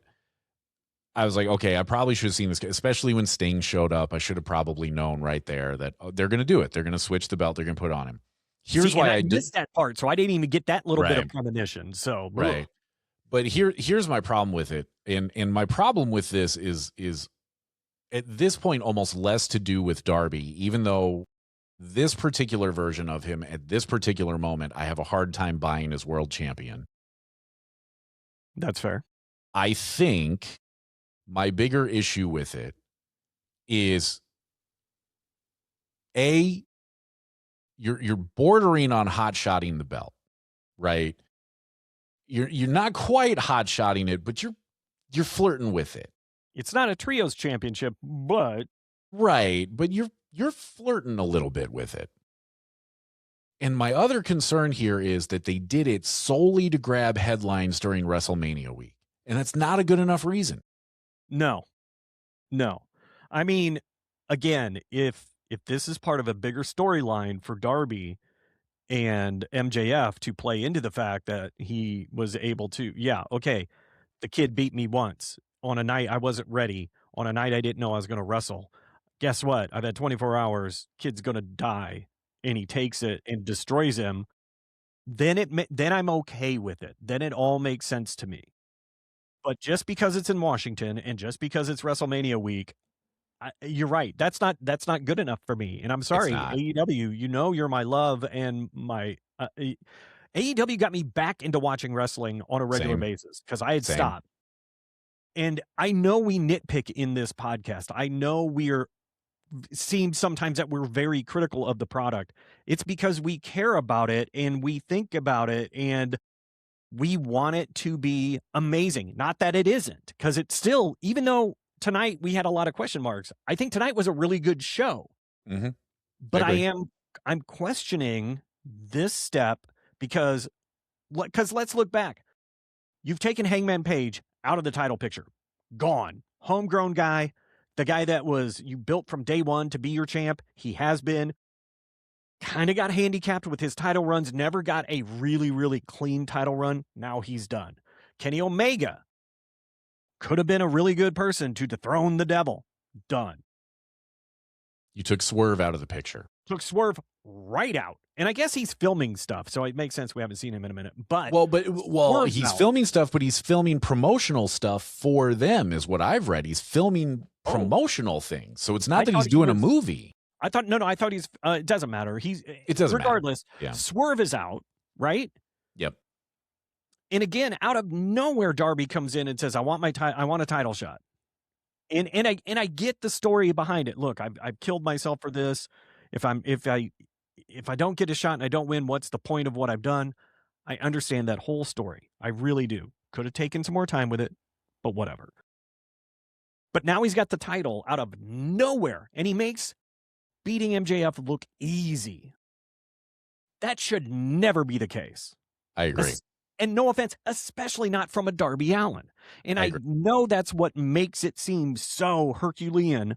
S1: I was like, okay, I probably should have seen this, especially when Sting showed up. I should have probably known right there that they're going to do it. They're going to switch the belt. They're going to put it on him. Here's why I
S2: missed that part, so I didn't even get that little bit of premonition. So
S1: right, but here's my problem with it, and my problem with this is at this point almost less to do with Darby, even though this particular version of him at this particular moment, I have a hard time buying as world champion.
S2: That's fair.
S1: I think my bigger issue with it is you're bordering on hot-shotting the belt, right? You're not quite hot-shotting it, but you're flirting with it.
S2: It's not a trios championship, but
S1: right, but you're flirting a little bit with it. And my other concern here is that they did it solely to grab headlines during WrestleMania week. And that's not a good enough reason.
S2: No. I mean, again, if this is part of a bigger storyline for Darby and MJF to play into the fact that he was able to, okay, the kid beat me once on a night I wasn't ready, on a night I didn't know I was going to wrestle. Guess what? I've had 24 hours. Kid's going to die. And he takes it and destroys him. Then I'm okay with it. Then it all makes sense to me. But just because it's in Washington and just because it's WrestleMania week, you're right. That's not good enough for me. And I'm sorry, AEW, you're my love and my AEW got me back into watching wrestling on a regular basis because I had stopped. And I know we nitpick in this podcast. I know seems sometimes that we're very critical of the product. It's because we care about it and we think about it and we want it to be amazing. Not that it isn't, because it's still, even though tonight we had a lot of question marks, I think tonight was a really good show.
S1: Mm-hmm.
S2: But I'm questioning this step because let's look back. You've taken Hangman Page out of the title picture. Gone. Homegrown guy. The guy that you built from day one to be your champ. He has been. Kind of got handicapped with his title runs. Never got a really, really clean title run. Now he's done. Kenny Omega. Could have been a really good person to dethrone the devil. Done.
S1: You took Swerve out of the picture.
S2: Took Swerve right out. And I guess he's filming stuff, so it makes sense we haven't seen him in a minute. But
S1: he's filming stuff, but he's filming promotional stuff for them, is what I've read. He's filming promotional things, so it's not that he's doing a movie.
S2: I thought I thought he's. It doesn't matter.
S1: It doesn't
S2: regardless.
S1: Matter. Yeah.
S2: Swerve is out, right?
S1: Yep.
S2: And again, out of nowhere, Darby comes in and says, "I want I want a title shot." And I get the story behind it. Look, I've killed myself for this. If I don't get a shot and I don't win, what's the point of what I've done? I understand that whole story. I really do. Could have taken some more time with it, but whatever. But now he's got the title out of nowhere, and he makes beating MJF look easy. That should never be the case.
S1: I agree.
S2: And no offense, especially not from a Darby Allin. And I know that's what makes it seem so Herculean,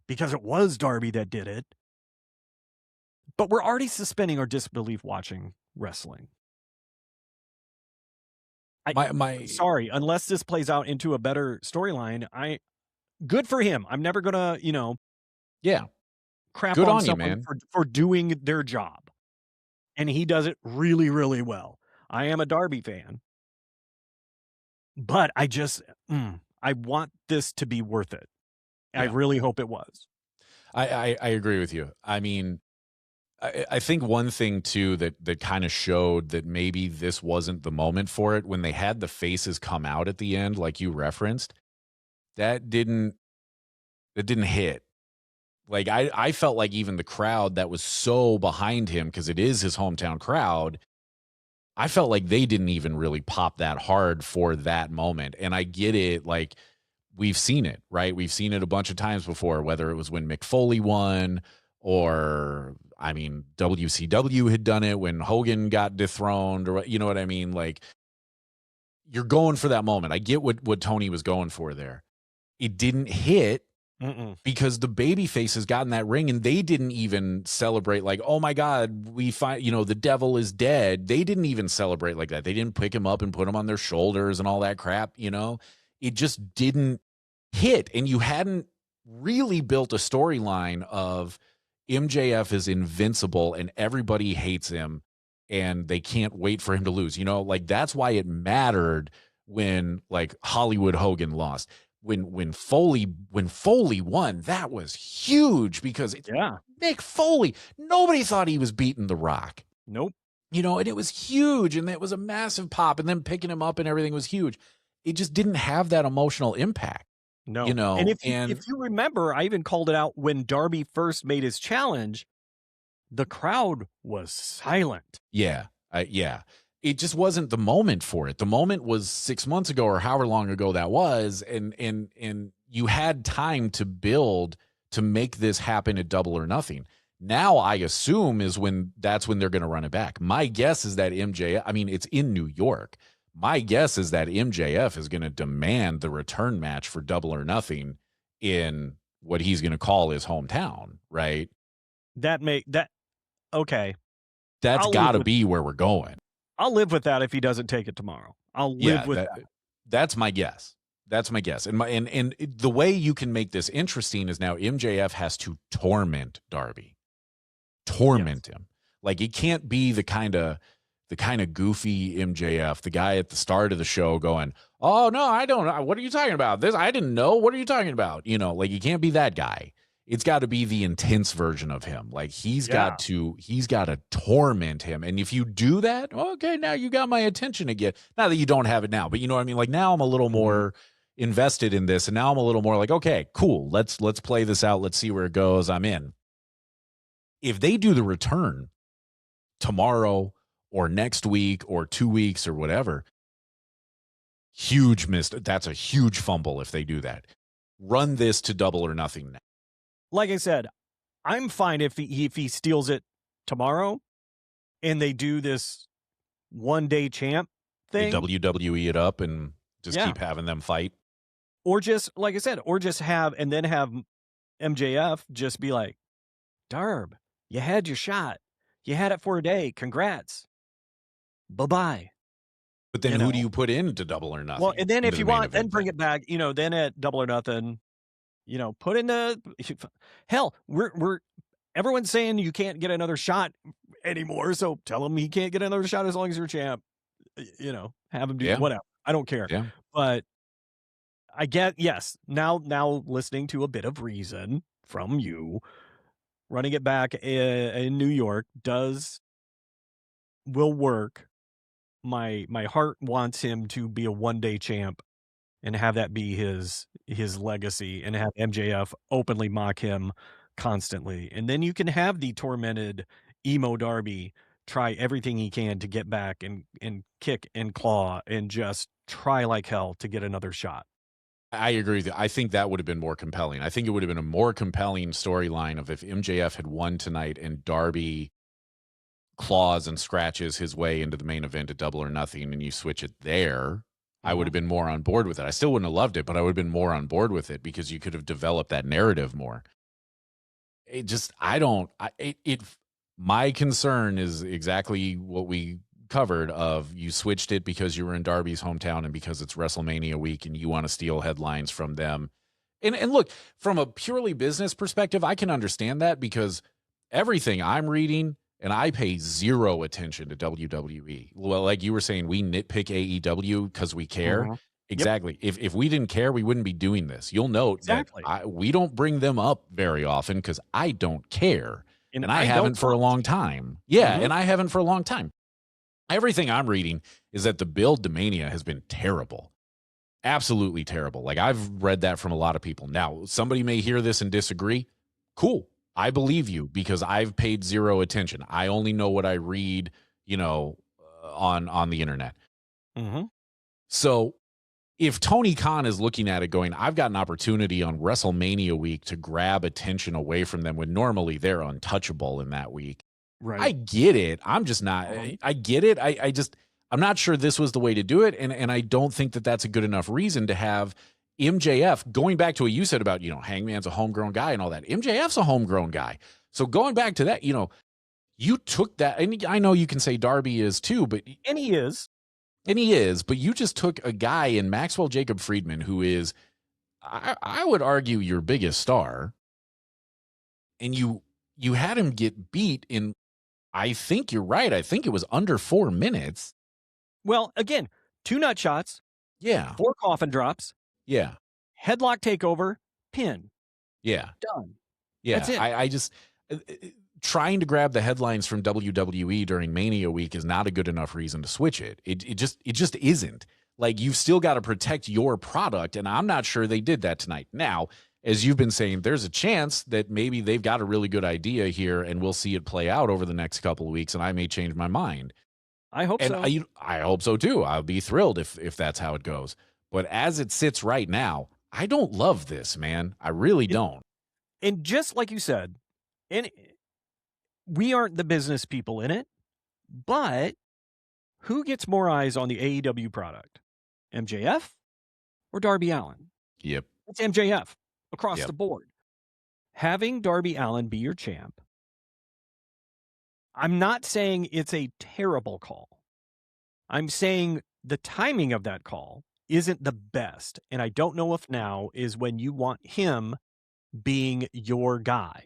S2: because it was Darby that did it. But we're already suspending our disbelief watching wrestling. Sorry, unless this plays out into a better storyline, good for him. I'm never gonna, crap on someone for doing their job. And he does it really, really well. I am a Darby fan. But I want this to be worth it. Yeah. I really hope it was.
S1: I agree with you. I mean, I think one thing too that kind of showed that maybe this wasn't the moment for it, when they had the faces come out at the end, like you referenced, that didn't hit. Like I felt like even the crowd that was so behind him, because it is his hometown crowd, I felt like they didn't even really pop that hard for that moment. And I get it. Like, we've seen it, right? We've seen it a bunch of times before, whether it was when Mick Foley won, or, I mean, WCW had done it when Hogan got dethroned, or, you know what I mean? Like, you're going for that moment. I get what Tony was going for there. It didn't hit. Because the baby faces got in that ring and they didn't even celebrate like, oh my God, we find, the devil is dead. They didn't even celebrate like that. They didn't pick him up and put him on their shoulders and all that crap. It just didn't hit. And you hadn't really built a storyline of MJF is invincible and everybody hates him and they can't wait for him to lose. Like, that's why it mattered when like Hollywood Hogan lost. When Foley won, that was huge, because Mick Foley, nobody thought he was beating The Rock.
S2: Nope.
S1: And it was huge, and it was a massive pop, and then picking him up and everything was huge. It just didn't have that emotional impact.
S2: No. And if you remember, I even called it out when Darby first made his challenge, the crowd was silent.
S1: Yeah. It just wasn't the moment for it. The moment was 6 months ago or however long ago that was. And you had time to build to make this happen at Double or Nothing. Now, I assume that's when they're going to run it back. My guess is that it's in New York. My guess is that MJF is going to demand the return match for Double or Nothing in what he's going to call his hometown, right?
S2: Okay.
S1: That's got to be where we're going.
S2: I'll live with that if he doesn't take it tomorrow. I'll live with that.
S1: That's my guess. That's my guess. And the way you can make this interesting is now MJF has to torment Darby. Torment him. Like, it can't be the kind of goofy MJF, the guy at the start of the show going, "Oh no, I don't know. What are you talking about? This, I didn't know. What are you talking about?" Like, you can't be that guy. It's got to be the intense version of him. Like, he's got to torment him. And if you do that, okay, now you got my attention again. Not that you don't have it now, but you know what I mean? Like, now I'm a little more invested in this, and now I'm a little more like, okay, cool. Let's play this out. Let's see where it goes. I'm in. If they do the return tomorrow or next week or 2 weeks or whatever, huge missed. That's a huge fumble if they do that. Run this to Double or Nothing now.
S2: Like I said, I'm fine if he steals it tomorrow and they do this one-day champ thing.
S1: They WWE it up and just keep having them fight.
S2: Or just, like I said, have MJF just be like, "Darb, you had your shot. You had it for a day. Congrats. Bye-bye."
S1: But then who do you put into Double or Nothing?
S2: Well, and then if you want, then bring it back, then at Double or Nothing, put in hell, we're everyone's saying you can't get another shot anymore. So tell him he can't get another shot as long as you're champ, have him do whatever. I don't care.
S1: Yeah.
S2: But I get, yes, now listening to a bit of reason from you, running it back in New York will work. My heart wants him to be a one-day champ and have that be his legacy, and have MJF openly mock him constantly. And then you can have the tormented emo Darby try everything he can to get back and kick and claw and just try like hell to get another shot.
S1: I agree with you. I think that would have been more compelling. I think it would have been a more compelling storyline of if MJF had won tonight and Darby claws and scratches his way into the main event at Double or Nothing, and you switch it there. I would have been more on board with it. I still wouldn't have loved it, but I would have been more on board with it because you could have developed that narrative more. My concern is exactly what we covered of you switched it because you were in Darby's hometown and because it's WrestleMania week and you want to steal headlines from them. And look, from a purely business perspective, I can understand that because everything I'm reading, and I pay zero attention to WWE. Well, like you were saying, we nitpick AEW because we care. Exactly. Yep. If we didn't care, we wouldn't be doing this. You'll note that we don't bring them up very often because I don't care. And I haven't for a long time. Yeah, and I haven't for a long time. Everything I'm reading is that the build to Mania has been terrible. Absolutely terrible. Like, I've read that from a lot of people. Now, somebody may hear this and disagree. Cool. I believe you because I've paid zero attention. I only know what I read, on the internet. So if Tony Khan is looking at it going, I've got an opportunity on WrestleMania week to grab attention away from them when normally they're untouchable in that week. Right. I get it. I'm just not, I get it. I'm not sure this was the way to do it. And I don't think that that's a good enough reason to have MJF, going back to what you said about, Hangman's a homegrown guy and all that. MJF's a homegrown guy. So going back to that, you took that, and I know you can say Darby is too, but.
S2: And he is,
S1: but you just took a guy in Maxwell Jacob Friedman, who is, I would argue, your biggest star. And you had him get beat in, I think you're right. I think it was under 4 minutes.
S2: Well, again, 2 nut shots.
S1: Yeah.
S2: 4 coffin drops.
S1: Yeah.
S2: Headlock takeover, pin.
S1: Yeah.
S2: Done.
S1: Yeah.
S2: That's it.
S1: I just trying to grab the headlines from WWE during Mania week is not a good enough reason to switch it. It just isn't. Like, you've still got to protect your product, and I'm not sure they did that tonight. Now, as you've been saying, there's a chance that maybe they've got a really good idea here, and we'll see it play out over the next couple of weeks, and I may change my mind.
S2: I hope so.
S1: I hope so too. I'll be thrilled if that's how it goes. But as it sits right now, I don't love this, man. I really don't.
S2: And just like you said, we aren't the business people in it, but who gets more eyes on the AEW product? MJF or Darby Allin?
S1: Yep.
S2: It's MJF across the board. having Darby Allin be your champ, I'm not saying it's a terrible call. I'm saying the timing of that call isn't the best. And I don't know if now is when you want him being your guy.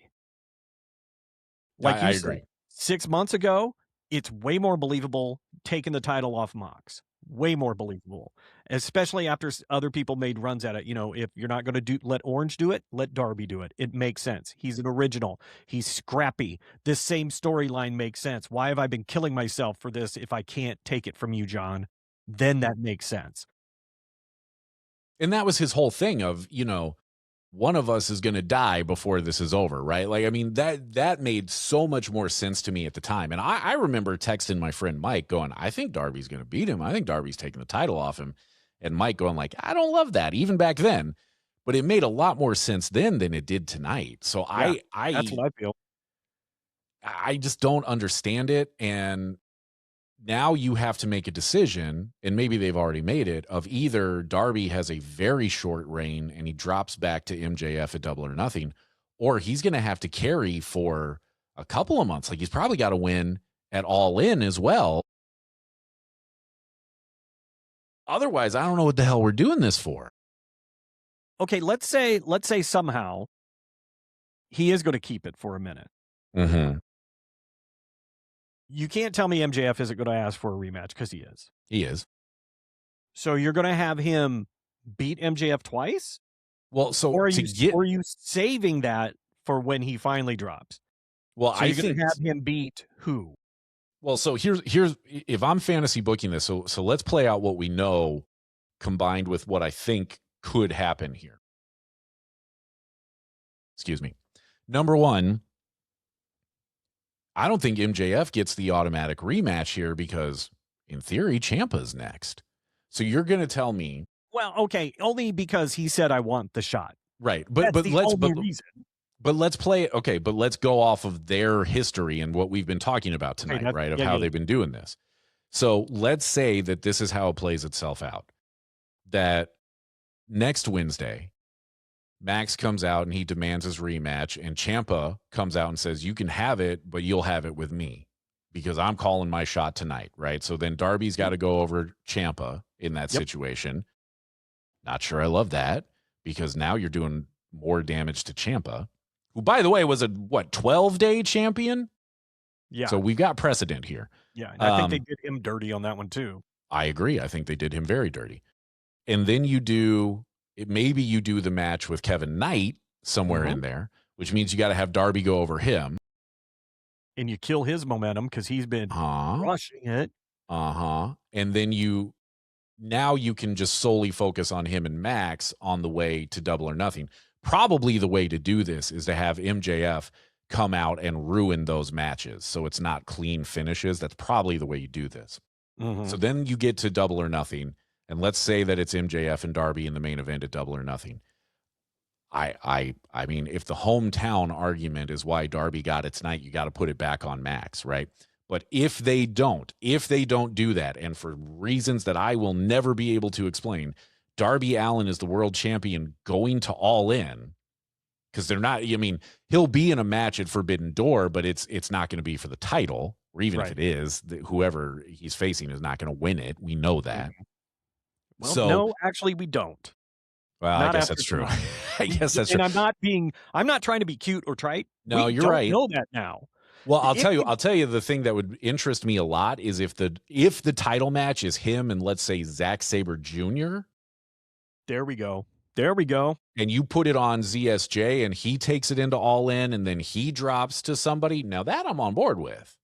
S2: Like
S1: I
S2: you
S1: agree.
S2: said, 6 months ago, it's way more believable taking the title off Mox. Way more believable, especially after other people made runs at it. You know, if you're not going to let Orange do it, let Darby do it. It makes sense. He's an original. He's scrappy. This same storyline makes sense. Why have I been killing myself for this if I can't take it from you, John? Then that makes sense.
S1: And that was his whole thing of, you know, one of us is going to die before this is over, right? Like, I mean, that made so much more sense to me at the time. And I remember texting my friend Mike going, I think Darby's going to beat him. I think Darby's taking the title off him. And Mike going like, I don't love that, even back then. But it made a lot more sense then than it did tonight. So
S2: yeah, that's what I feel.
S1: I just don't understand it. And now you have to make a decision, and maybe they've already made it, of either Darby has a very short reign and he drops back to MJF at Double or Nothing, or he's going to have to carry for a couple of months. Like, he's probably got to win at All In as well. Otherwise, I don't know what the hell we're doing this for.
S2: Okay, let's say somehow he is going to keep it for a minute.
S1: Mm-hmm.
S2: You can't tell me MJF isn't going to ask for a rematch, because he is.
S1: He is.
S2: So you're going to have him beat MJF twice?
S1: Well, so
S2: or are you saving that for when he finally drops?
S1: Well,
S2: so you're going to have him beat who?
S1: Well, so here's if I'm fantasy booking this, so let's play out what we know combined with what I think could happen here. Excuse me. Number one, I don't think MJF gets the automatic rematch here because, in theory, Ciampa's next. So you're going to tell me...
S2: Well, okay, only because he said I want the shot.
S1: Right,
S2: but reason.
S1: But let's play it. Okay, but let's go off of their history and what we've been talking about tonight, right? Of how they've been doing this. So let's say that this is how it plays itself out. That next Wednesday, Max comes out and he demands his rematch, and Ciampa comes out and says, you can have it, but you'll have it with me because I'm calling my shot tonight, right? So then Darby's got to go over Ciampa in that situation. Not sure I love that, because now you're doing more damage to Ciampa, who, by the way, was a, 12-day champion?
S2: Yeah.
S1: So we've got precedent here.
S2: Yeah, and I think they did him dirty on that one too.
S1: I agree. I think they did him very dirty. And then maybe you do the match with Kevin Knight somewhere in there, which means you got to have Darby go over him.
S2: And you kill his momentum because he's been rushing it.
S1: And then now you can just solely focus on him and Max on the way to Double or Nothing. Probably the way to do this is to have MJF come out and ruin those matches so it's not clean finishes. That's probably the way you do this. So then you get to Double or Nothing, and let's say that it's MJF and Darby in the main event at Double or Nothing. I mean, if the hometown argument is why Darby got it tonight, you got to put it back on Max, right? But if they don't do that, and for reasons that I will never be able to explain, Darby Allin is the world champion going to All In, because they're not, I mean, he'll be in a match at Forbidden Door, but it's not going to be for the title, or even if it is, whoever he's facing is not going to win it. We know that.
S2: Well, no, actually we don't.
S1: Well, I guess that's true. I guess that's true.
S2: And I'm not trying to be cute or trite.
S1: No, you're right.
S2: Know that now.
S1: Well, I'll tell you the thing that would interest me a lot is if the title match is him and, let's say, Zack Sabre Jr.
S2: There we go. And
S1: you put it on ZSJ and he takes it into All In and then he drops to somebody. Now that I'm on board with.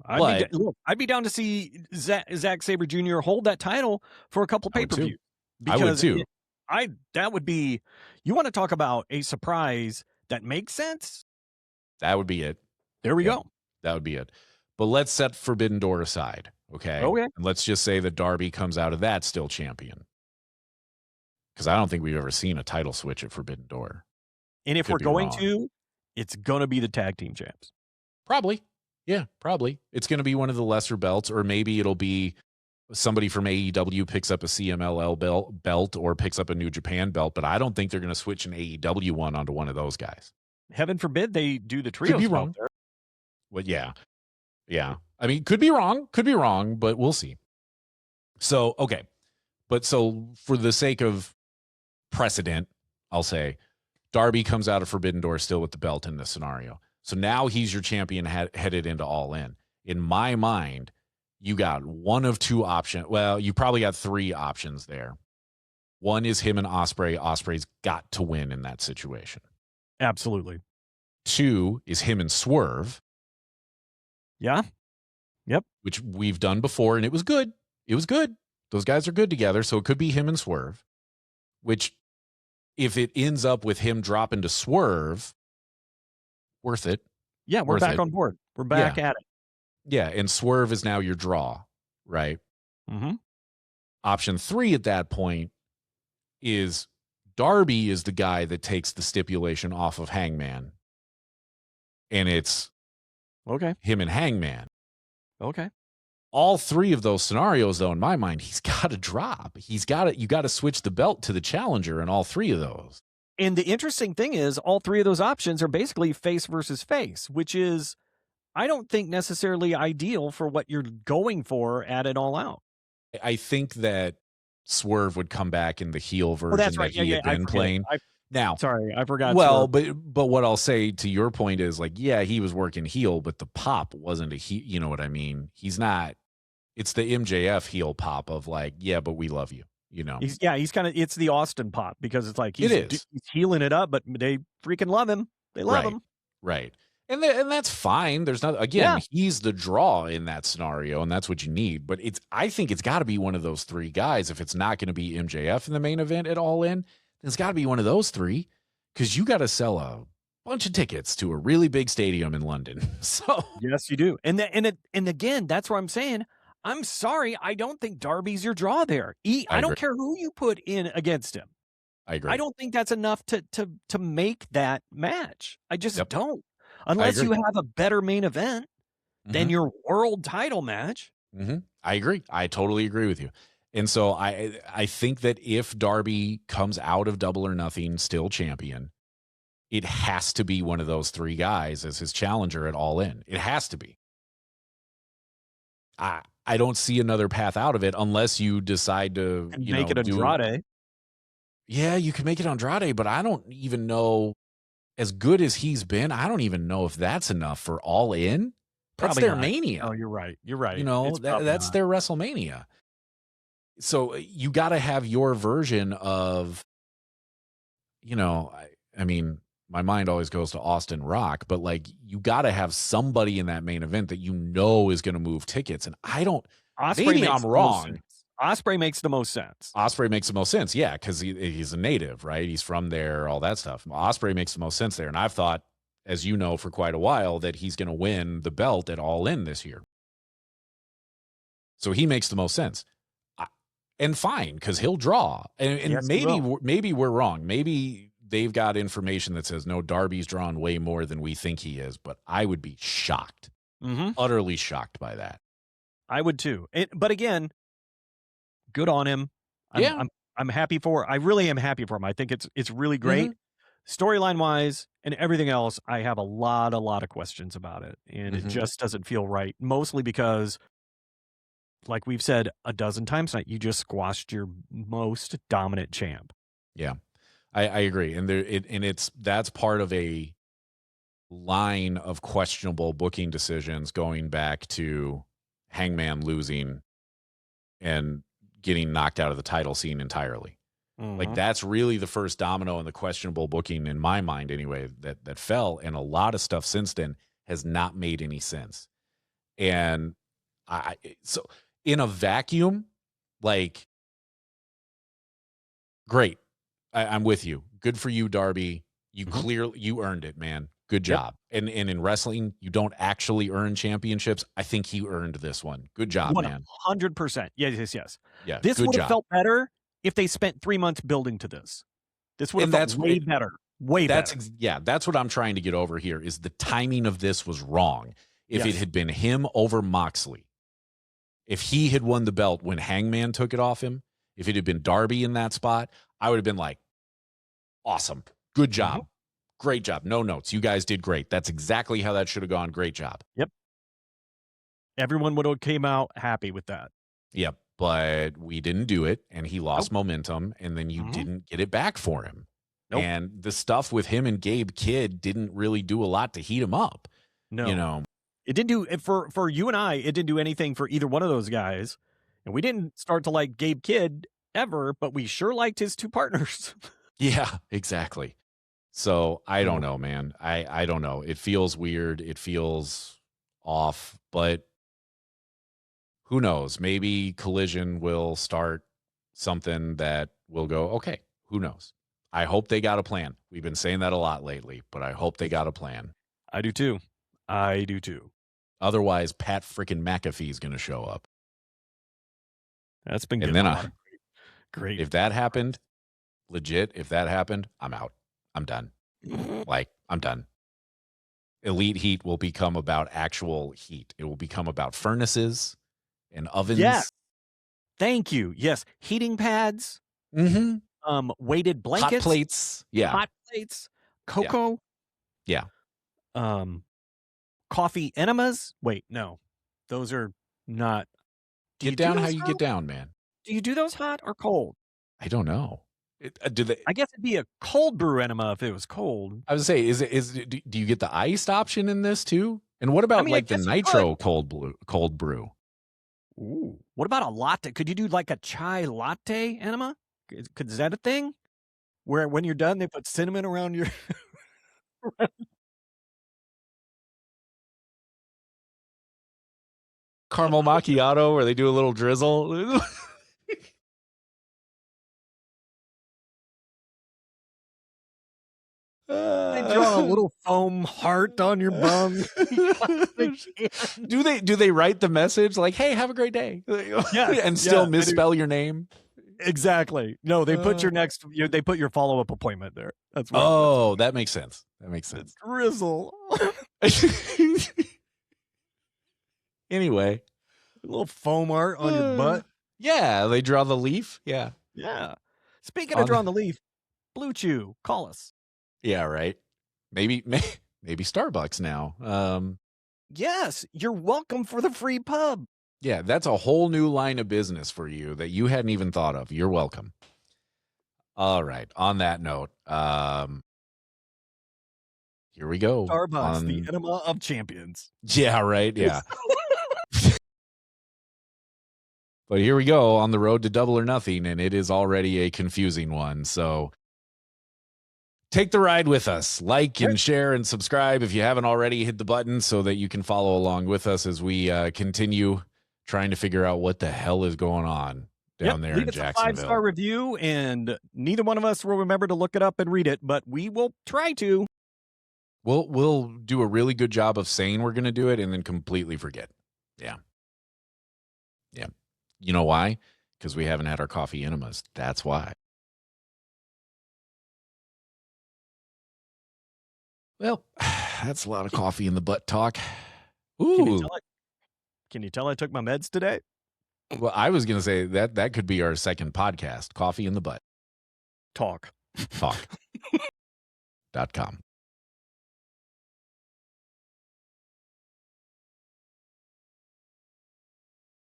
S2: I'd be down to see Zack Sabre Jr. hold that title for a couple pay-per-views.
S1: I would too.
S2: That would be, you want to talk about a surprise that makes sense?
S1: That would be it.
S2: There we go.
S1: That would be it. But let's set Forbidden Door aside, okay?
S2: Okay.
S1: And let's just say that Darby comes out of that still champion. Because I don't think we've ever seen a title switch at Forbidden Door.
S2: And if we're going to, it's going to be the tag team champs.
S1: Probably. Yeah, probably. It's going to be one of the lesser belts, or maybe it'll be somebody from AEW picks up a CMLL belt or picks up a New Japan belt, but I don't think they're going to switch an AEW one onto one of those guys.
S2: Heaven forbid they do the trios.
S1: Could be wrong. Well, yeah. I mean, could be wrong, but we'll see. So, okay. But so for the sake of precedent, I'll say Darby comes out of Forbidden Door still with the belt in this scenario. So now he's your champion headed into All In. In my mind, you got one of two options. Well, you probably got three options there. One is him and Ospreay. Ospreay's got to win in that situation.
S2: Absolutely.
S1: Two is him and Swerve.
S2: Yeah. Yep.
S1: Which we've done before, and it was good. Those guys are good together, so it could be him and Swerve. Which, if it ends up with him dropping to Swerve, worth it.
S2: Yeah, we're back on board. We're back at it.
S1: Yeah, and Swerve is now your draw, right?
S2: Mm-hmm.
S1: Option 3 at that point is Darby is the guy that takes the stipulation off of Hangman. And it's him and Hangman.
S2: Okay.
S1: All three of those scenarios, though, in my mind, he's got to drop. You got to switch the belt to the challenger in all three of those.
S2: And the interesting thing is all three of those options are basically face versus face, which is, I don't think necessarily ideal for what you're going for at it All Out.
S1: I think that Swerve would come back in the heel version that he had been playing. Now,
S2: sorry, I forgot.
S1: Well, but what I'll say to your point is, like, yeah, he was working heel, but the pop wasn't a heel. You know what I mean? He's not. It's the MJF heel pop of like, yeah, but we love you. You know?
S2: He's kind of. It's the Austin pop because it's like he's healing it up, but they freaking love him. They love him.
S1: Right. And that's fine. There's not, again, he's the draw in that scenario, and that's what you need. But I think it's got to be one of those three guys. If it's not going to be MJF in the main event at All In, then it's got to be one of those three, because you got to sell a bunch of tickets to a really big stadium in London. So
S2: yes, you do. And again, that's what I'm saying. I'm sorry, I don't think Darby's your draw there. I don't care who you put in against him.
S1: I agree.
S2: I don't think that's enough to make that match. I just don't. Unless you have a better main event than your world title match.
S1: Mm-hmm. I agree. I totally agree with you. And so I think that if Darby comes out of Double or Nothing still champion, it has to be one of those three guys as his challenger at All In. It has to be. I don't see another path out of it unless you decide to
S2: make it Andrade.
S1: Yeah, you can make it Andrade, but I don't even know. As good as he's been, I don't even know if that's enough for All In. That's their Mania.
S2: Oh, you're right. You're right.
S1: You know, that's their WrestleMania. So you got to have your version of, I mean, my mind always goes to Austin Rock, but like you got to have somebody in that main event that is going to move tickets. And maybe I'm wrong.
S2: Ospreay makes the most sense.
S1: Ospreay makes the most sense, yeah, because he's a native, right? He's from there, all that stuff. Ospreay makes the most sense there. And I've thought, as you know, for quite a while, that he's going to win the belt at All In this year. So he makes the most sense. And fine, because he'll draw. And yes, maybe we're wrong. Maybe they've got information that says, no, Darby's drawn way more than we think he is. But I would be shocked, utterly shocked by that.
S2: I would too. But again, good on him. I'm happy I really am happy for him. I think it's really great. Storyline wise and everything else, I have a lot of questions about it. And it just doesn't feel right. Mostly because, like we've said a dozen times tonight, you just squashed your most dominant champ.
S1: Yeah, I agree. And that's part of a line of questionable booking decisions going back to Hangman losing and getting knocked out of the title scene entirely. Like that's really the first domino in the questionable booking in my mind anyway, that fell. And a lot of stuff since then has not made any sense. And so in a vacuum, like, great. I'm with you. Good for you, Darby. You earned it, man. Good job. Yep. And in wrestling, you don't actually earn championships. I think he earned this one. Good job, man.
S2: 100%. Yes.
S1: Yeah.
S2: This would have felt better if they spent 3 months building to this. This would have felt way better.
S1: That's what I'm trying to get over here is the timing of this was wrong. If it had been him over Moxley, If he had won the belt when Hangman took it off him, if it had been Darby in that spot, I would have been like, awesome. Good job. Great job. No notes. You guys did great. That's exactly how that should have gone. Great job.
S2: Yep. Everyone would have came out happy with that.
S1: Yep. But we didn't do it, and he lost momentum, and then you didn't get it back for him.
S2: Nope.
S1: And the stuff with him and Gabe Kidd didn't really do a lot to heat him up.
S2: No.
S1: You know,
S2: it didn't do it for you and I. It didn't do anything for either one of those guys. And we didn't start to like Gabe Kidd ever, but we sure liked his two partners.
S1: Yeah, exactly. So I don't know, man. I don't know. It feels weird. It feels off, but who knows? Maybe Collision will start something that will go, okay, who knows? I hope they got a plan. We've been saying that a lot lately, but I hope they got a plan.
S2: I do too. I do too.
S1: Otherwise, Pat freaking McAfee is going to show up.
S2: That's been
S1: good.
S2: And then great.
S1: If that happened, legit, if that happened, I'm out. I'm done. Like, I'm done. Elite Heat will become about actual heat. It will become about furnaces and ovens.
S2: Yes. Thank you. Yes. Heating pads. Weighted blankets.
S1: Hot plates. Yeah.
S2: Hot plates. Cocoa.
S1: Yeah.
S2: Coffee enemas. Wait, no. Those are not.
S1: Get down how you get down, man.
S2: Do you do those hot or cold?
S1: I don't know. Do they?
S2: I guess it'd be a cold brew enema if it was cold.
S1: I would say, do you get the iced option in this too? And what about like the nitro cold brew?
S2: Ooh. What about a latte? Could you do like a chai latte enema? Is that a thing? Where when you're done, they put cinnamon around your.
S1: Caramel macchiato, where they do a little drizzle.
S2: They draw a little foam heart on your bum.
S1: Do they write the message like, "Hey, have a great day," and still misspell your name?
S2: Exactly. No, they put they put your follow-up appointment there. That's
S1: what that makes sense. That makes sense.
S2: Drizzle.
S1: Anyway,
S2: a little foam art on your butt.
S1: Yeah, they draw the leaf. Yeah.
S2: Yeah. Speaking of drawing the leaf, Blue Chew, call us.
S1: Yeah, right. Maybe Starbucks now.
S2: Yes, you're welcome for the free pub.
S1: Yeah, that's a whole new line of business for you that you hadn't even thought of. You're welcome. All right. On that note, here we go.
S2: Starbucks, the enema of champions.
S1: Yeah, right. Yeah. But here we go on the road to Double or Nothing, and it is already a confusing one. So take the ride with us. Like and share and subscribe if you haven't already. Hit the button so that you can follow along with us as we continue trying to figure out what the hell is going on down there in Jacksonville.
S2: Leave us a 5-star review, and neither one of us will remember to look it up and read it, but we will try to.
S1: We'll do a really good job of saying we're going to do it and then completely forget. Yeah. Yeah. You know why? Because we haven't had our coffee enemas. That's why. Well, that's a lot of coffee in the butt talk. Ooh.
S2: Can you tell I took my meds today?
S1: Well, I was going to say that could be our second podcast, Coffee in the Butt.
S2: Talk.
S1: .com.